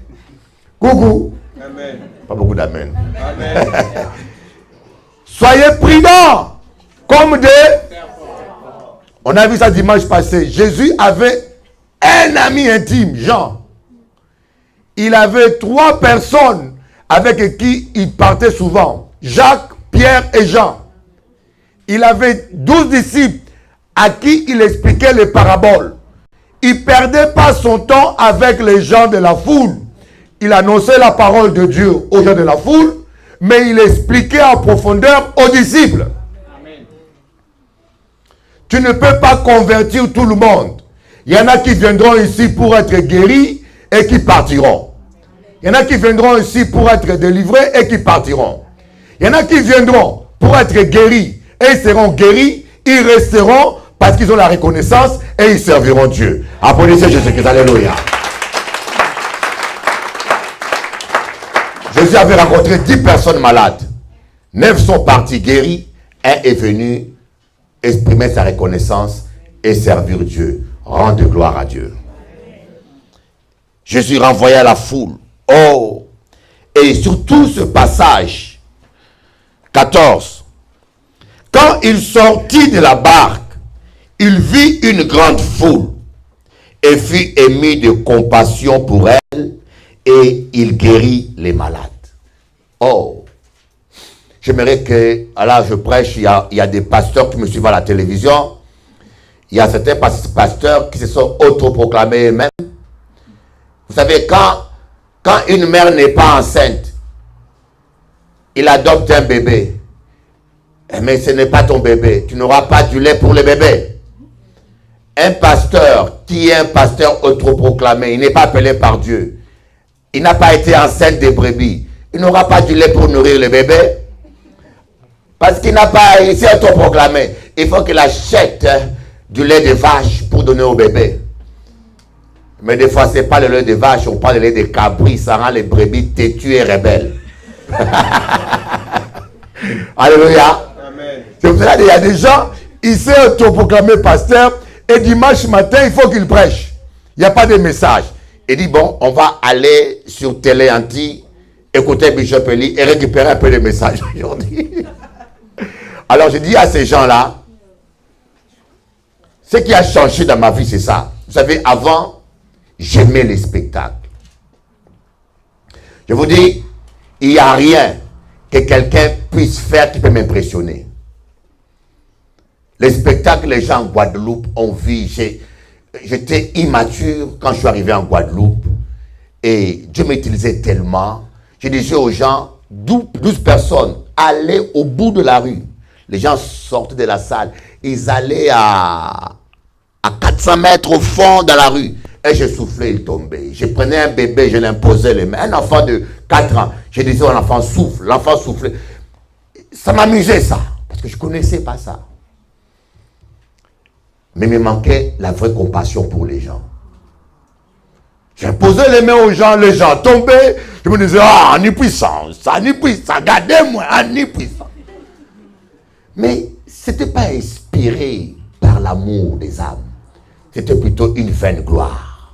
Coucou. Amen. Pas beaucoup d'amen. Amen. Soyez prudents. Comme des... On a vu ça dimanche passé. Jésus avait un ami intime, Jean. Il avait 3 personnes avec qui il partait souvent. Jacques, Pierre et Jean. Il avait 12 disciples à qui il expliquait les paraboles. Il ne perdait pas son temps avec les gens de la foule. Il annonçait la parole de Dieu aux gens de la foule, mais il expliquait en profondeur aux disciples. Amen. Tu ne peux pas convertir tout le monde. Il y en a qui viendront ici pour être guéris et qui partiront. Il y en a qui viendront ici pour être délivrés et qui partiront. Il y en a qui viendront pour être guéris et ils seront guéris, ils resteront parce qu'ils ont la reconnaissance et ils serviront Dieu. Applaudissez Jésus-Christ, alléluia. Jésus avait rencontré 10 personnes malades. 9 sont partis guéris, un est venu exprimer sa reconnaissance et servir Dieu. Rendre gloire à Dieu. Jésus renvoya la foule. Oh! Et surtout ce passage 14. Quand il sortit de la barque, il vit une grande foule et fut ému de compassion pour elle et il guérit les malades. Oh! J'aimerais que, alors je prêche, il y a des pasteurs qui me suivent à la télévision. Il y a certains pasteurs qui se sont autoproclamés eux-mêmes. Vous savez, quand une mère n'est pas enceinte, il adopte un bébé. Mais ce n'est pas ton bébé. Tu n'auras pas du lait pour le bébé. Un pasteur qui est un pasteur autoproclamé, il n'est pas appelé par Dieu. Il n'a pas été enceinte des brebis. Il n'aura pas du lait pour nourrir le bébé. Parce qu'il n'a pas été autoproclamé. Il faut qu'il achète du lait de vache pour donner au bébé. Mais des fois, ce n'est pas le lait de vache, on parle du lait de cabri, ça rend les brebis têtues et rebelles. Alléluia. C'est pour ça qu'il y a des gens, ils s'est autoproclamé pasteur, et dimanche matin, il faut qu'il prêche. Il n'y a pas de message. Il dit, bon, on va aller sur Télé Anti, écouter Bishop Eli et récupérer un peu de messages aujourd'hui. Alors, je dis à ces gens-là, ce qui a changé dans ma vie, c'est ça. Vous savez, avant, j'aimais les spectacles. Je vous dis, il n'y a rien que quelqu'un puisse faire qui peut m'impressionner. Les spectacles, les gens en Guadeloupe ont vu. J'étais immature quand je suis arrivé en Guadeloupe. Et Dieu m'utilisait tellement. Je disais aux gens, 12 personnes, allez au bout de la rue. Les gens sortaient de la salle. Ils allaient à 400 mètres au fond de la rue. Et je soufflais, il tombait. Je prenais un bébé, je l'imposais les mains. Un enfant de 4 ans. Je disais à l'enfant, souffle. L'enfant soufflait. Ça m'amusait ça. Parce que je ne connaissais pas ça. Mais il me manquait la vraie compassion pour les gens. J'imposais les mains aux gens, les gens tombaient. Je me disais, ah, en puissance, regardez-moi, en puissance. Mais ce n'était pas inspiré par l'amour des âmes. C'était plutôt une vaine gloire.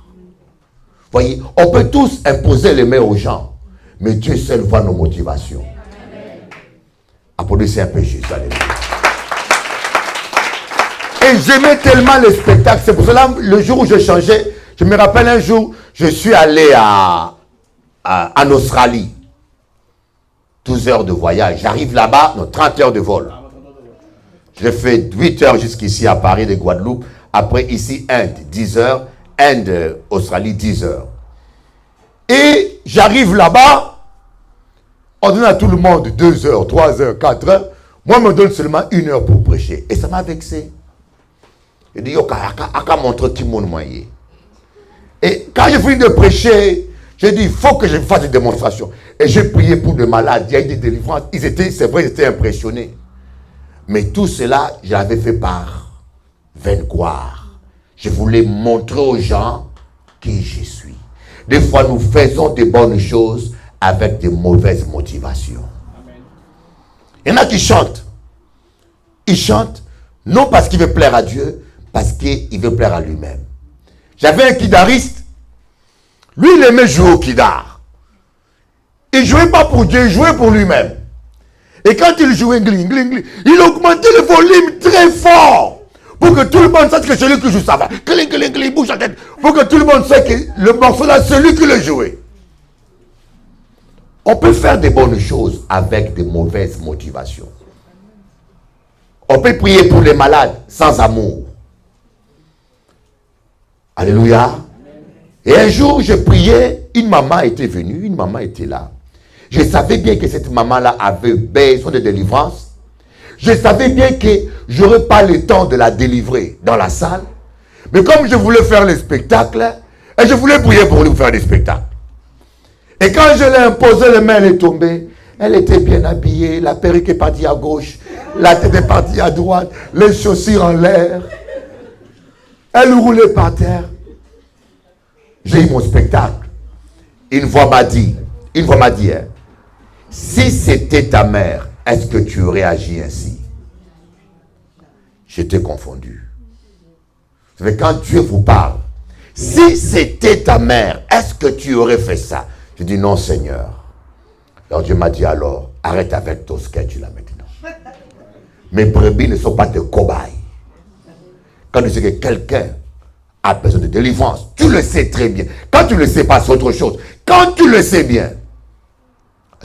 Voyez, on peut tous imposer les mains aux gens, mais Dieu seul voit nos motivations. Applaudissez un peu Jésus. Alléluia. Et j'aimais tellement les spectacles. C'est pour cela, le jour où je changeais, je me rappelle un jour, je suis allé en Australie. 12 heures de voyage. J'arrive là-bas, 30 heures de vol. J'ai fait 8 heures jusqu'ici à Paris de Guadeloupe. Après, ici, Inde, 10 heures. Inde, Australie, 10 heures. Et j'arrive là-bas, on donne à tout le monde 2 heures, 3 heures, 4 heures. Moi, on me donne seulement 1 heure pour prêcher. Et ça m'a vexé. Je dis, aka montre qui mon moyen. Et quand je finis de prêcher, J'ai dit, il faut que je fasse des démonstrations. Et j'ai prié pour des malades, il y a eu des délivrances. C'est vrai, ils étaient impressionnés. Mais tout cela, je l'avais fait par vaine gloire. Je voulais montrer aux gens qui je suis. Des fois, nous faisons des bonnes choses avec de mauvaises motivations. Amen. Il y en a qui chantent. Ils chantent, non parce qu'il veut plaire à Dieu, parce qu'il veut plaire à lui-même. J'avais un guitariste. Lui, il aimait jouer au guitare. Il ne jouait pas pour Dieu, il jouait pour lui-même. Et quand il jouait, il augmentait le volume très fort. Pour que tout le monde sache que celui qui joue ça va. Il bouge la tête. Pour que tout le monde sache que le morceau là, c'est celui qui le jouait. On peut faire des bonnes choses avec de mauvaises motivations. On peut prier pour les malades sans amour. Alléluia. Et un jour, je priais, une maman était venue, une maman était là. Je savais bien que cette maman-là avait besoin de délivrance. Je savais bien que je n'aurais pas le temps de la délivrer dans la salle. Mais comme je voulais faire le spectacle, et je voulais prier pour lui faire des spectacles. Et quand je l'ai imposé les mains, elle est tombée. Elle était bien habillée, la perruque est partie à gauche, la tête est partie à droite, les chaussures en l'air. Elle roulait par terre. J'ai eu mon spectacle. Une voix m'a dit, hein, si c'était ta mère, est-ce que tu aurais agi ainsi? J'étais confondu. Vous savez, quand Dieu vous parle, si c'était ta mère, est-ce que tu aurais fait ça? Je dis non, Seigneur. Alors Dieu m'a dit alors, arrête avec ton sketch là maintenant. Mes brebis ne sont pas de cobayes. Quand tu sais que quelqu'un a besoin de délivrance, tu le sais très bien. Quand tu ne le sais pas, c'est autre chose. Quand tu le sais bien,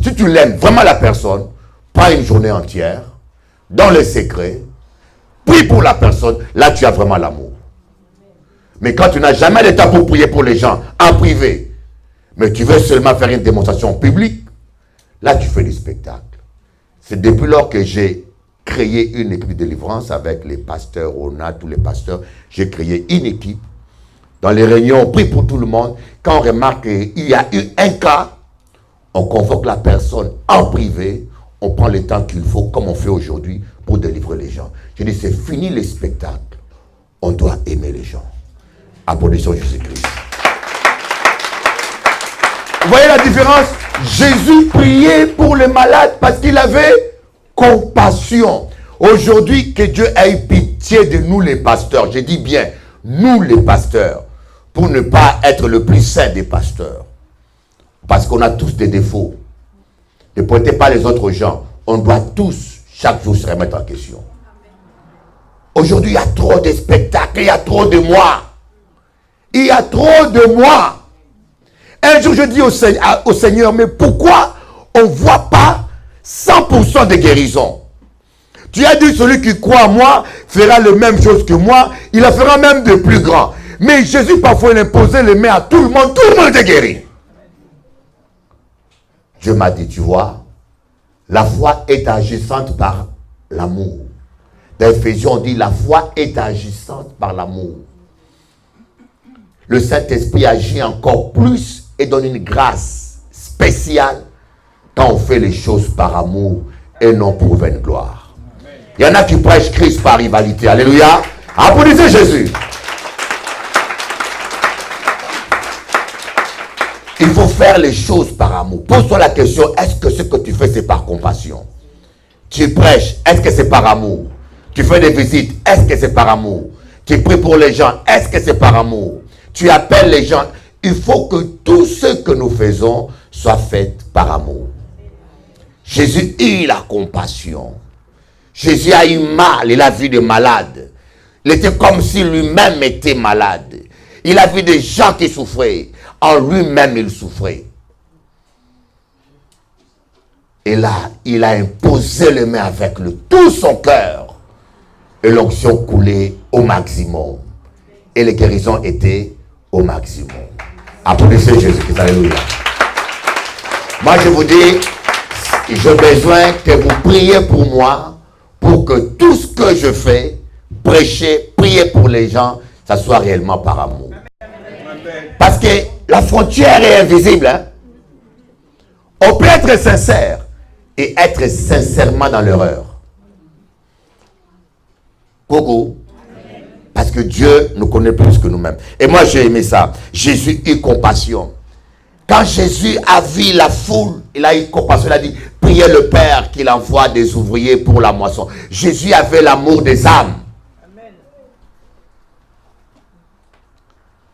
si tu l'aimes vraiment la personne, pas une journée entière, dans le secret, prie pour la personne, là tu as vraiment l'amour. Mais quand tu n'as jamais le temps pour prier pour les gens en privé, mais tu veux seulement faire une démonstration publique, là tu fais du spectacle. C'est depuis lors que j'ai créé une équipe de délivrance avec les pasteurs, on a tous les pasteurs, j'ai créé une équipe. Dans les réunions, on prie pour tout le monde. Quand on remarque qu'il y a eu un cas, on convoque la personne en privé, on prend le temps qu'il faut, comme on fait aujourd'hui, pour délivrer les gens. Je dis, c'est fini les spectacles. On doit aimer les gens. Applaudissons Jésus-Christ. Vous voyez la différence? Jésus priait pour les malades parce qu'il avait compassion. Aujourd'hui, que Dieu ait pitié de nous les pasteurs. Je dis bien, nous les pasteurs, pour ne pas être le plus saint des pasteurs. Parce qu'on a tous des défauts. Ne pointez pas les autres gens. On doit tous, chaque jour, se remettre en question. Aujourd'hui, il y a trop de spectacles, il y a trop de moi. Il y a trop de moi. Un jour, je dis au Seigneur, mais pourquoi on ne voit pas 100% de guérison? Tu as dit, celui qui croit en moi fera la même chose que moi, il la fera même de plus grand. Mais Jésus, parfois, il imposait les mains à tout le monde est guéri. Dieu m'a dit, tu vois, la foi est agissante par l'amour. Dans Éphésiens, on dit, la foi est agissante par l'amour. Le Saint-Esprit agit encore plus et donne une grâce spéciale quand on fait les choses par amour et non pour vaine gloire. Il y en a qui prêchent Christ par rivalité. Alléluia. Applaudissez Jésus. Il faut faire les choses par amour. Pose-toi la question, est-ce que ce que tu fais, c'est par compassion? Tu prêches, est-ce que c'est par amour? Tu fais des visites, est-ce que c'est par amour? Tu pries pour les gens, est-ce que c'est par amour? Tu appelles les gens. Il faut que tout ce que nous faisons soit fait par amour. Jésus eut la compassion. Jésus a eu mal, il a vu des malades. Il était comme si lui-même était malade. Il a vu des gens qui souffraient. En lui-même, il souffrait. Et là, il a imposé les mains avec tout son cœur. Et l'onction coulait au maximum. Et les guérisons étaient au maximum. Applaudissez Jésus-Christ. Alléluia. Moi, je vous dis, j'ai besoin que vous priez pour moi, pour que tout ce que je fais, prêcher, prier pour les gens, ça soit réellement par amour. Parce que la frontière est invisible. Hein? On peut être sincère et être sincèrement dans l'erreur. Coucou. Parce que Dieu nous connaît plus que nous-mêmes. Et moi, j'ai aimé ça. Jésus eut compassion. Quand Jésus a vu la foule, il a eu compassion. Il a dit, priez le Père qu'il envoie des ouvriers pour la moisson. Jésus avait l'amour des âmes.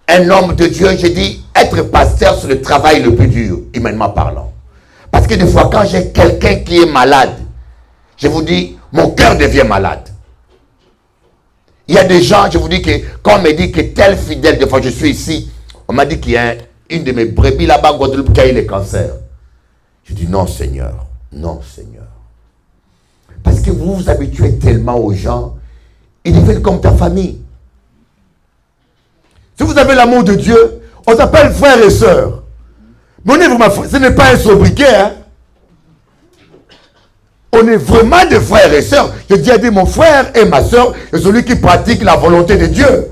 Un homme de Dieu, j'ai dit, être pasteur, c'est le travail le plus dur, humainement parlant. Parce que des fois, quand j'ai quelqu'un qui est malade, je vous dis, mon cœur devient malade. Il y a des gens, je vous dis que, quand on me dit que tel fidèle, des fois je suis ici, on m'a dit qu'il y a une de mes brebis là-bas, Guadeloupe, qui a eu le cancer. Je dis, non Seigneur, non Seigneur. Parce que vous vous habituez tellement aux gens, ils deviennent comme ta famille. Si vous avez l'amour de Dieu, on s'appelle frères et sœurs. Mais on est vraiment, ce n'est pas un sobriquet. Hein? On est vraiment des frères et sœurs. Je dis à dire mon frère et ma sœur, c'est celui qui pratique la volonté de Dieu.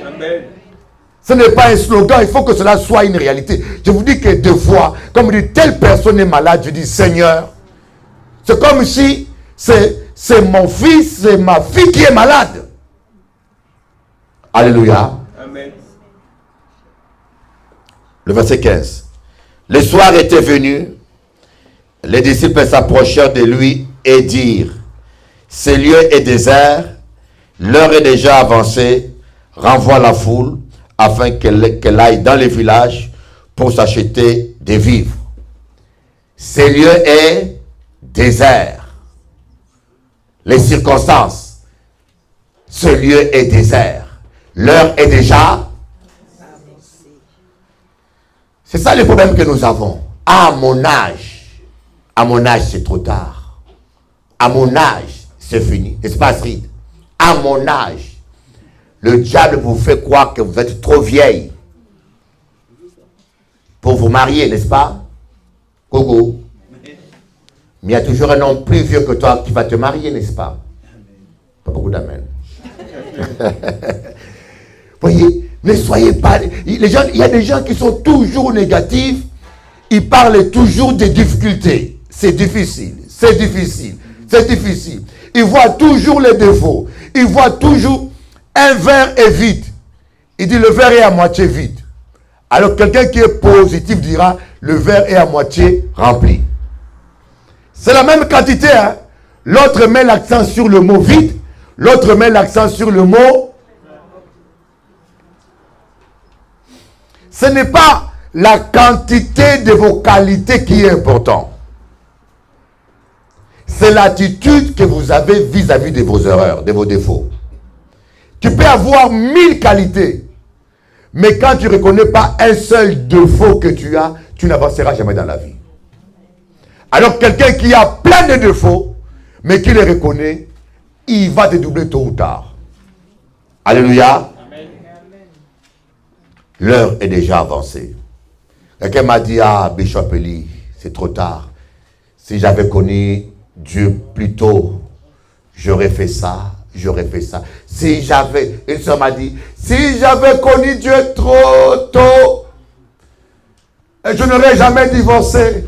Amen. Ce n'est pas un slogan, il faut que cela soit une réalité. Je vous dis que des fois, comme on dit, telle personne est malade, je dis Seigneur, c'est comme si c'est mon fils, c'est ma fille qui est malade. Alléluia. Amen. Le verset 15. Le soir était venu, les disciples s'approchèrent de lui et dirent, ce lieu est désert, l'heure est déjà avancée, renvoie la foule afin qu'elle aille dans les villages pour s'acheter des vivres. Ce lieu est désert. Les circonstances, ce lieu est désert. L'heure est déjà. C'est ça le problème que nous avons. À mon âge c'est trop tard. À mon âge, c'est fini. N'est-ce pas, Astrid? À mon âge, le diable vous fait croire que vous êtes trop vieille pour vous marier, n'est-ce pas? Gogo. Mais il y a toujours un homme plus vieux que toi qui va te marier, n'est-ce pas? Pas beaucoup d'amen. Voyez, ne soyez pas... Les gens, il y a des gens qui sont toujours négatifs. Ils parlent toujours des difficultés. C'est difficile, c'est difficile, c'est difficile. Ils voient toujours les défauts. Ils voient toujours un verre est vide. Il dit le verre est à moitié vide. Alors quelqu'un qui est positif dira le verre est à moitié rempli. C'est la même quantité. Hein? L'autre met l'accent sur le mot vide. L'autre met l'accent sur le mot. Ce n'est pas la quantité de vos qualités qui est importante. C'est l'attitude que vous avez vis-à-vis de vos erreurs, de vos défauts. Tu peux avoir 1000 qualités. Mais quand tu ne reconnais pas un seul défaut que tu as, tu n'avanceras jamais dans la vie. Alors quelqu'un qui a plein de défauts, mais qui les reconnaît, il va te doubler tôt ou tard. Alléluia. L'heure est déjà avancée. Quelqu'un m'a dit, ah, Bishop Eli, c'est trop tard. Si j'avais connu Dieu plus tôt, j'aurais fait ça, j'aurais fait ça. Si j'avais, une soeur m'a dit, si j'avais connu Dieu trop tôt, je n'aurais jamais divorcé.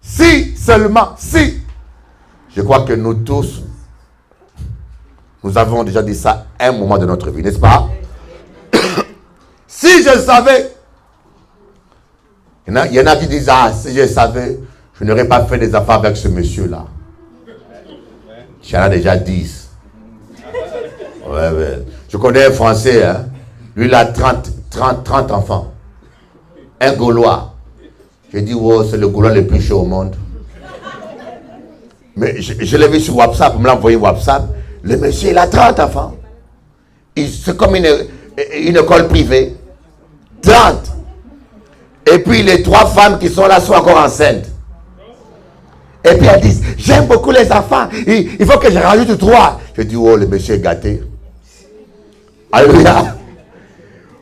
Si seulement, si. Je crois que nous tous, nous avons déjà dit ça à un moment de notre vie, n'est-ce pas? Si je savais, il y en a qui disent, ah, si je savais, je n'aurais pas fait des affaires avec ce monsieur-là. J'en ai déjà 10. Ouais. Je connais un Français, hein? Lui, il a 30 enfants. Un Gaulois. J'ai dit, oh, c'est le Gaulois le plus chaud au monde. Mais je l'ai vu sur WhatsApp, on me l'a envoyé WhatsApp. Le monsieur, il a 30 enfants. C'est comme une école privée. 30. Et puis les 3 femmes qui sont là sont encore enceintes. Et puis elles disent, j'aime beaucoup les enfants. Il faut que je rajoute 3. Je dis, oh, le monsieur est gâté. Alléluia.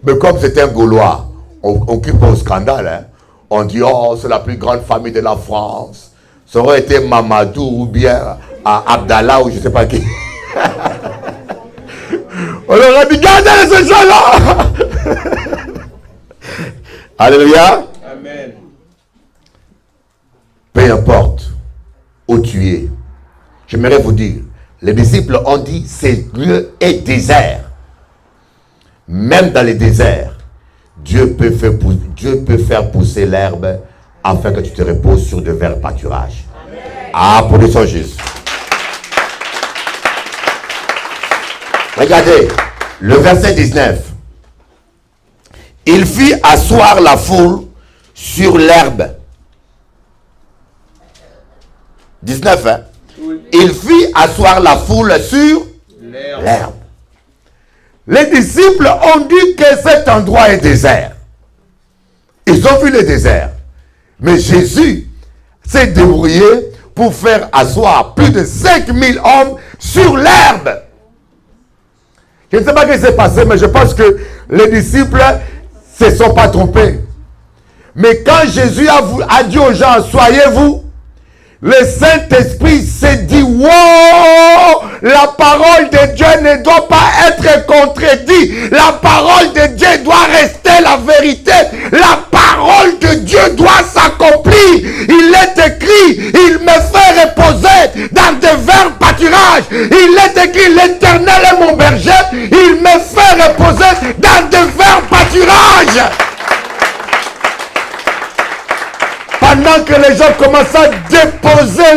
Mais comme c'est un Gaulois, on occupe un scandale. Hein? On dit, oh, c'est la plus grande famille de la France. Ça aurait été Mamadou ou bien Abdallah ou je ne sais pas qui. On leur a dit, gardez ce gens-là. Alléluia. Amen. Peu importe où tu es, j'aimerais vous dire, les disciples ont dit, ce lieu est désert. Même dans les déserts, Dieu peut faire pousser l'herbe afin que tu te reposes sur de verts pâturages. Applaudissons Jésus. Regardez, le verset 19. Il fit asseoir la foule sur l'herbe. 19, hein? Oui. Il fit asseoir la foule sur l'herbe. Les disciples ont dit que cet endroit est désert. Ils ont vu le désert. Mais Jésus s'est débrouillé pour faire asseoir plus de 5000 hommes sur l'herbe. Je ne sais pas ce qui s'est passé, mais je pense que les disciples ne se sont pas trompés. Mais quand Jésus a dit aux gens, soyez-vous, le Saint-Esprit s'est dit, wow, la parole de Dieu ne doit pas être contredite. La parole de Dieu doit rester la vérité. La parole de Dieu doit s'accomplir. Il est écrit, il me fait reposer dans de verts pâturages. Il est écrit, l'Éternel est mon berger. Il me fait reposer dans de verts pâturages. Pendant que les gens commencent à déposer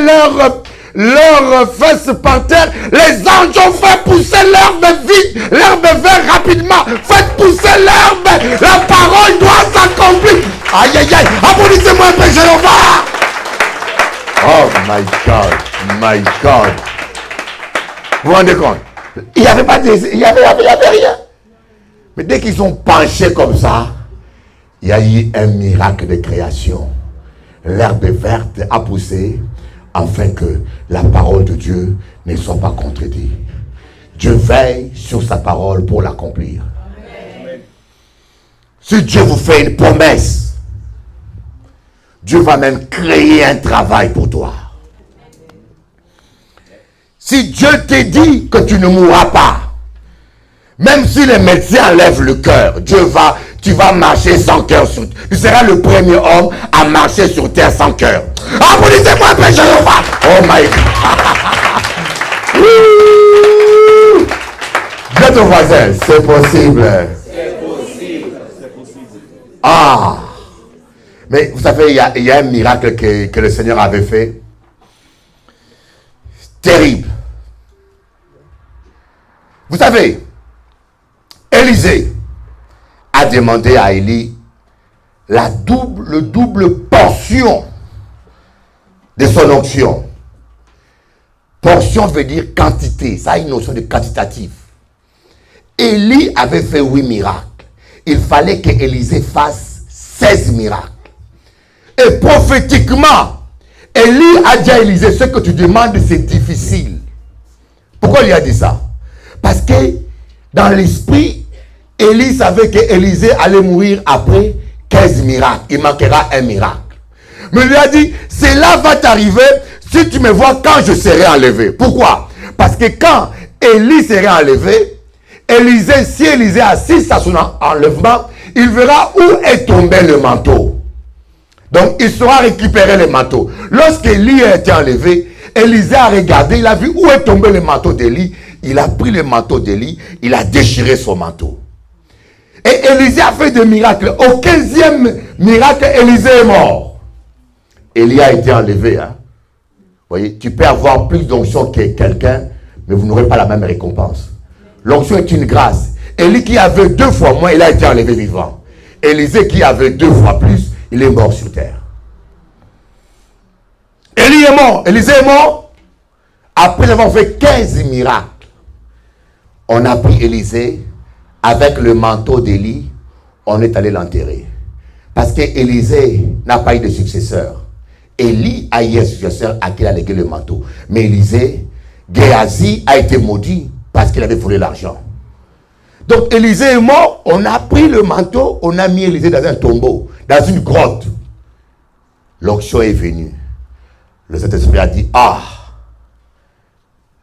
leurs fesses par terre, les anges ont fait pousser l'herbe vide, l'herbe verte rapidement. Faites pousser l'herbe, la parole doit s'accomplir. Aïe aïe aïe, applaudissez-moi un peu, Jéhovah. Oh my God, my God. Vous vous rendez compte? Il n'y avait pas de, il y avait rien. Mais dès qu'ils ont penché comme ça, il y a eu un miracle de création. L'herbe verte a poussé afin que la parole de Dieu ne soit pas contredite. Dieu veille sur sa parole pour l'accomplir. Si Dieu vous fait une promesse, Dieu va même créer un travail pour toi. Si Dieu te dit que tu ne mourras pas, même si les médecins enlèvent le cœur, tu vas marcher sans cœur. Tu seras le premier homme à marcher sur terre sans cœur. Applaudissez-moi un peu, Jéhovah. Oh my God. Dis à ton voisin, c'est possible. C'est possible. C'est possible. Ah. Mais vous savez, il y a un miracle que le Seigneur avait fait. Terrible. Vous savez, Élisée a demandé à Élie le double portion de son onction. Portion veut dire quantité. Ça a une notion de quantitatif. Élie avait fait 8 miracles. Il fallait que Élisée fasse 16 miracles. Et prophétiquement, Élie a dit à Élisée, ce que tu demandes, c'est difficile. Pourquoi il a dit ça? Parce que dans l'esprit, Élie savait que Élisée allait mourir après 15 miracles. Il manquera un miracle. Mais il lui a dit, cela va t'arriver si tu me vois quand je serai enlevé. Pourquoi? Parce que quand Élie sera enlevé, si Élisée assiste à son enlèvement, il verra où est tombé le manteau. Donc il saura récupérer le manteau. Lorsque Élie a été enlevé, Élisée a regardé, il a vu où est tombé le manteau d'Élie. Il a pris le manteau d'Élie, il a déchiré son manteau. Et Élisée a fait des miracles. Au 15e miracle, Élisée est mort. Élie a été enlevé. Hein? Vous voyez, tu peux avoir plus d'onction que quelqu'un, mais vous n'aurez pas la même récompense. L'onction est une grâce. Élie qui avait 2 fois moins, il a été enlevé vivant. Élisée qui avait 2 fois plus, il est mort sur terre. Élie est mort. Élisée est mort. Après avoir fait 15 miracles, on a pris Élisée avec le manteau d'Élie, on est allé l'enterrer. Parce que Élisée n'a pas eu de successeur. Élie a eu un successeur à qui il a légué le manteau. Mais Élisée, Géasi a été maudit parce qu'il avait volé l'argent. Donc Élisée est mort, on a pris le manteau, on a mis Élisée dans un tombeau, dans une grotte. L'onction est venue. Le Saint-Esprit a dit,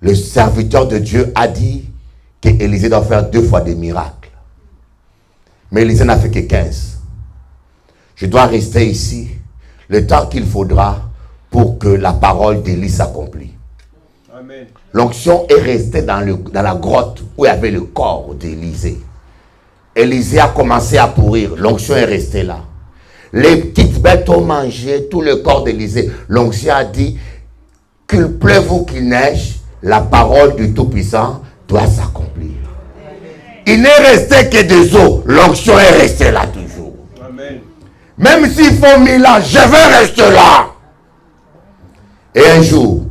le serviteur de Dieu a dit que Élisée doit faire 2 fois des miracles. Mais Élisée n'a fait que 15. Je dois rester ici le temps qu'il faudra pour que la parole d'Élie s'accomplisse. L'onction est restée dans la grotte où il y avait le corps d'Élisée. Élisée a commencé à pourrir. L'onction est restée là. Les petites bêtes ont mangé tout le corps d'Élisée. L'onction a dit qu'il pleuve ou qu'il neige, la parole du Tout-Puissant doit s'accomplir. Il n'est resté que des os. L'onction est restée là toujours. Amen. Même s'il faut 1000 ans, je vais rester là. Et un jour,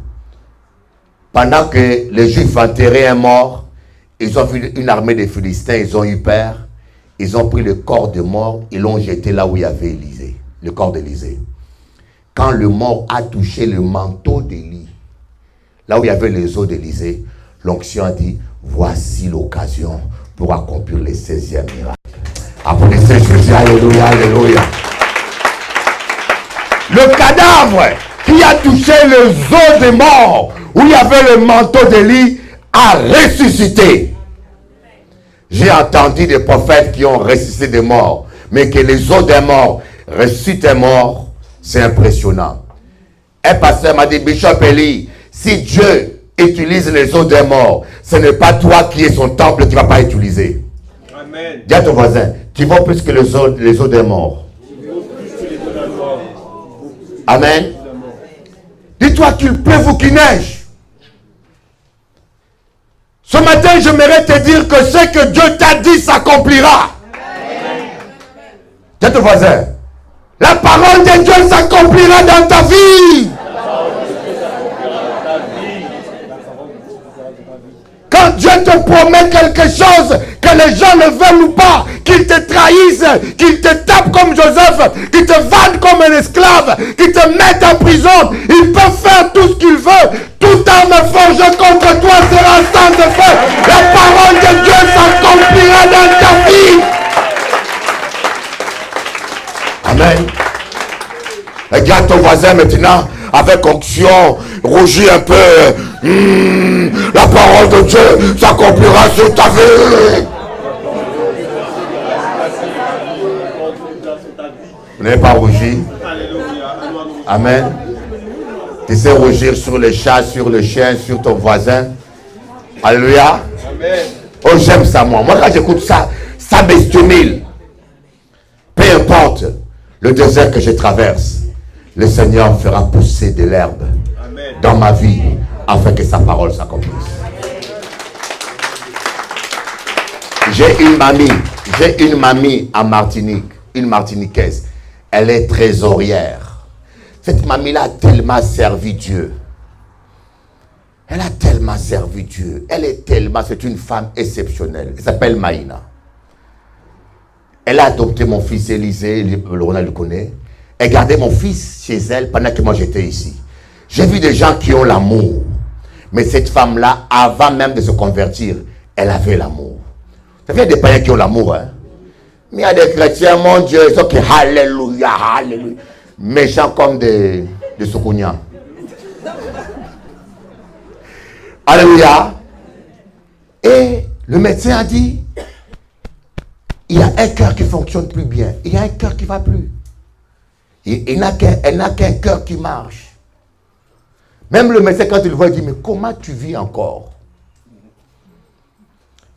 pendant que les Juifs enterraient un mort, ils ont vu une armée de Philistins, ils ont eu peur. Ils ont pris le corps de mort, ils l'ont jeté là où il y avait Élisée, le corps d'Élisée. Quand le mort a touché le manteau d'Élie, là où il y avait les os d'Élisée, l'onction a dit, voici l'occasion pour accomplir le 16e miracle. Applaudissez Jésus, alléluia, alléluia. Le cadavre qui a touché les os des morts, où il y avait le manteau d'Élie, a ressuscité. J'ai entendu des prophètes qui ont ressuscité des morts, mais que les os des morts ressuscitent des morts, c'est impressionnant. Un pasteur m'a dit, Bishop Eli, si Dieu utilise les os des morts, ce n'est pas toi qui es son temple qui ne va pas utiliser. Amen. Dis à ton voisin, tu vaux plus que les os des morts. Amen. Dis-toi qu'il pleuve ou qu'il neige. Ce matin, j'aimerais te dire que ce que Dieu t'a dit s'accomplira. Dis à ton voisin, la parole de Dieu s'accomplira dans ta vie. Quand Dieu te promet quelque chose, que les gens ne veulent ou pas, qu'ils te trahissent, qu'ils te tapent comme Joseph, qu'ils te vendent comme un esclave, qu'ils te mettent en prison, ils peuvent faire tout ce qu'ils veulent. Toute arme forgée contre toi sera sans effet. La parole de Dieu s'accomplira dans ta vie. Amen. Regarde ton voisin maintenant avec onction, rougis un peu. La parole de Dieu s'accomplira sur ta vie. Vous n'avez pas rougi? Amen. Tu sais rougir sur les chats, sur le chien, sur ton voisin. Alléluia. Amen. Oh, j'aime ça, moi. Moi, quand j'écoute ça, ça me stimule. Peu importe le désert que je traverse, le Seigneur fera pousser de l'herbe dans ma vie afin que sa parole s'accomplisse. J'ai une mamie en Martinique, une Martiniquaise. Elle est trésorière. Cette mamie-là a tellement servi Dieu. Elle a tellement servi Dieu. C'est une femme exceptionnelle. Elle s'appelle Maïna. Elle a adopté mon fils Élisée, le Ronald le connaît. Elle gardait mon fils chez elle pendant que moi j'étais ici. J'ai vu des gens qui ont l'amour. Mais cette femme-là, avant même de se convertir, elle avait l'amour. Ça fait des païens qui ont l'amour, hein. Mais il y a des chrétiens, mon Dieu, ils sont qui alléluia, alléluia. Méchants comme des Soukounia. Alléluia. Et le médecin a dit, il y a un cœur qui fonctionne plus bien. Il y a un cœur qui ne va plus. Elle n'a qu'un cœur qui marche. Même le médecin, quand il le voit, il dit, mais comment tu vis encore?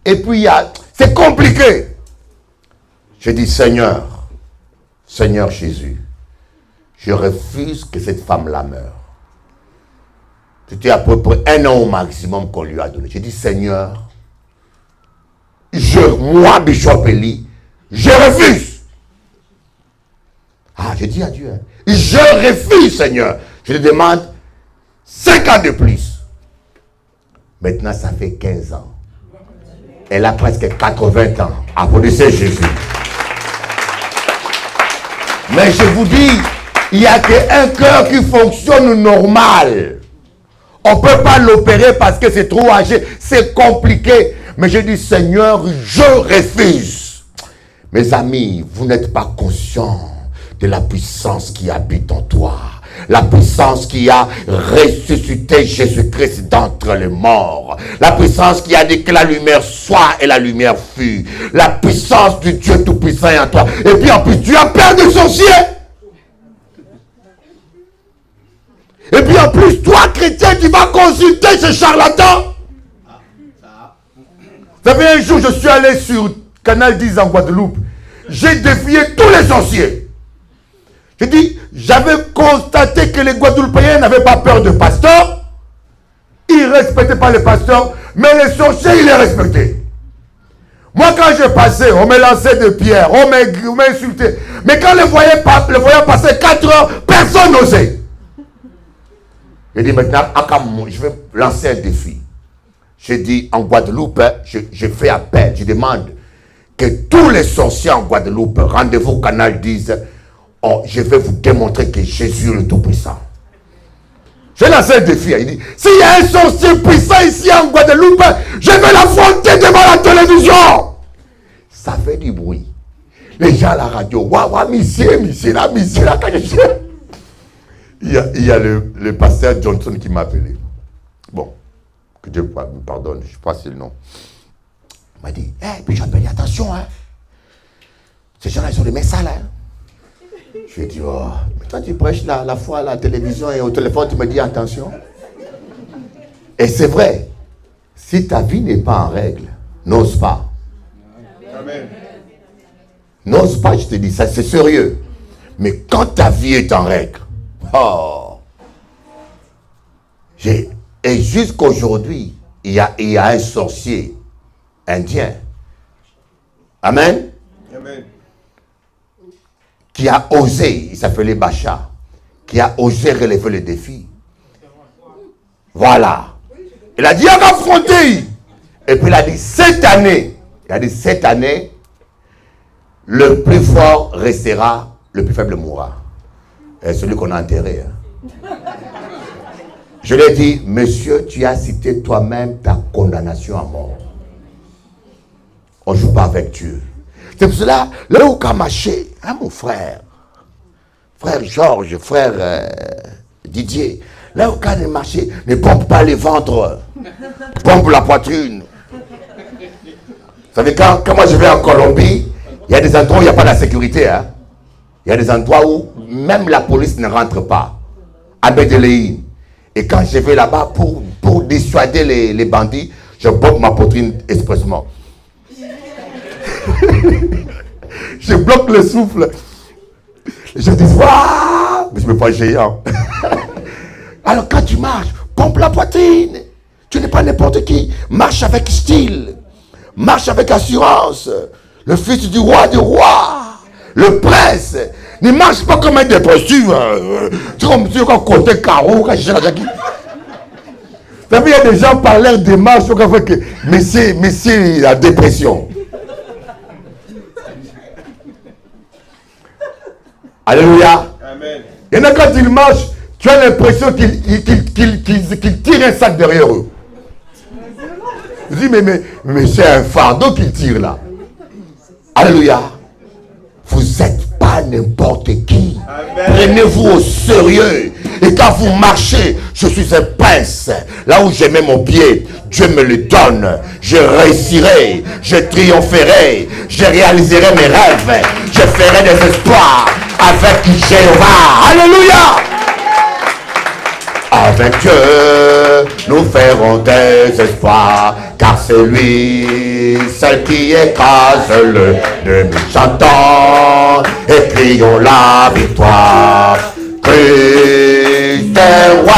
Et puis, c'est compliqué. Je dis, Seigneur Jésus, je refuse que cette femme-là meure. C'était à peu près 1 an au maximum qu'on lui a donné. J'ai dit, Seigneur, moi, Bishop Eli, je refuse. Ah, j'ai dit à Dieu, hein, je refuse, Seigneur. Je te demande 5 ans de plus. Maintenant, ça fait 15 ans. Elle a presque 80 ans. Applaudissez Jésus. Mais je vous dis, il n'y a qu'un cœur qui fonctionne normal. On ne peut pas l'opérer parce que c'est trop âgé. C'est compliqué. Mais je dis, Seigneur, je refuse. Mes amis, vous n'êtes pas conscients de la puissance qui habite en toi. La puissance qui a ressuscité Jésus-Christ d'entre les morts. La puissance qui a dit que la lumière soit et la lumière fut. La puissance du Dieu Tout-Puissant est en toi. Et puis en plus, tu as peur des sorciers. Et puis en plus, toi, chrétien, tu vas consulter ce charlatan. Vous savez, un jour, je suis allé sur Canal 10 en Guadeloupe. J'ai défié tous les sorciers. J'ai dit, j'avais constaté que les Guadeloupéens n'avaient pas peur de pasteurs. Ils ne respectaient pas les pasteurs, mais les sorciers, ils les respectaient. Moi, quand je passais, on me lançait des pierres, on m'insultait. Mais quand le voyant passer 4 heures, personne n'osait. J'ai dit maintenant, je vais lancer un défi. J'ai dit, en Guadeloupe, je fais appel, je demande que tous les sorciers en Guadeloupe, rendez-vous au Canal 10, je vais vous démontrer que Jésus est le Tout-Puissant. J'ai lancé un défi. Il dit, s'il y a un sorcier puissant ici en Guadeloupe, je vais l'affronter devant la télévision. Ça fait du bruit. Les gens à la radio, waouh, monsieur, là, quand je... Il y a le pasteur Johnson qui m'a appelé. Bon, que Dieu me pardonne, je ne sais pas si c'est le nom. Il m'a dit, puis j'appelle, attention, hein. Ces gens-là, ils sont des mecs sales, hein. Je lui ai dit, oh, mais toi tu prêches la foi à la télévision et au téléphone, tu me dis attention. Et c'est vrai, si ta vie n'est pas en règle, n'ose pas. Amen. N'ose pas, je te dis, ça c'est sérieux. Mais quand ta vie est en règle, oh, et jusqu'aujourd'hui, il y a un sorcier indien. Amen. Amen. Qui a osé, il s'appelait Bacha, qui a osé relever le défi. Voilà. Il a dit, on va affronter. Et puis il a dit, cette année, le plus fort restera, le plus faible mourra. Et celui qu'on a enterré. Hein. Je lui ai dit, monsieur, tu as cité toi-même ta condamnation à mort. On ne joue pas avec Dieu. C'est pour cela, là où qu'a marché, hein, mon frère Georges, frère Didier, là où qu'a marché, ne pompe pas les ventres, pompe la poitrine. Vous savez, quand moi je vais en Colombie, il y a des endroits où il n'y a pas de sécurité. Hein. Il y a des endroits où même la police ne rentre pas. À Medellín. Et quand je vais là-bas pour dissuader les bandits, je pompe ma poitrine expressement. Je bloque le souffle. Les gens disent, waouh, mais je ne suis pas géant. Alors quand tu marches, pompe la poitrine. Tu n'es pas n'importe qui. Marche avec style. Marche avec assurance. Le fils du roi des rois. Le prince. Ne marche pas comme un dépressif. C'est comme si on comptait carreau. Quand je cherche la Jackie. Vous savez, il y a des gens par l'air de marche. Mais c'est la dépression. Alléluia. Amen. Il y en a quand ils marchent, tu as l'impression qu'ils tirent un sac derrière eux. Je dis, mais c'est un fardeau qu'ils tirent là. Alléluia. Vous n'êtes pas n'importe qui. Prenez-vous au sérieux. Et quand vous marchez, je suis un prince. Là où je mets mon pied, Dieu me le donne. Je réussirai, je triompherai, je réaliserai mes rêves, je ferai des espoirs avec Jéhovah. Alléluia. Avec Dieu, nous ferons des espoirs, car c'est lui, seul qui écrase le demi. Chantons et crions la victoire. Christ est roi.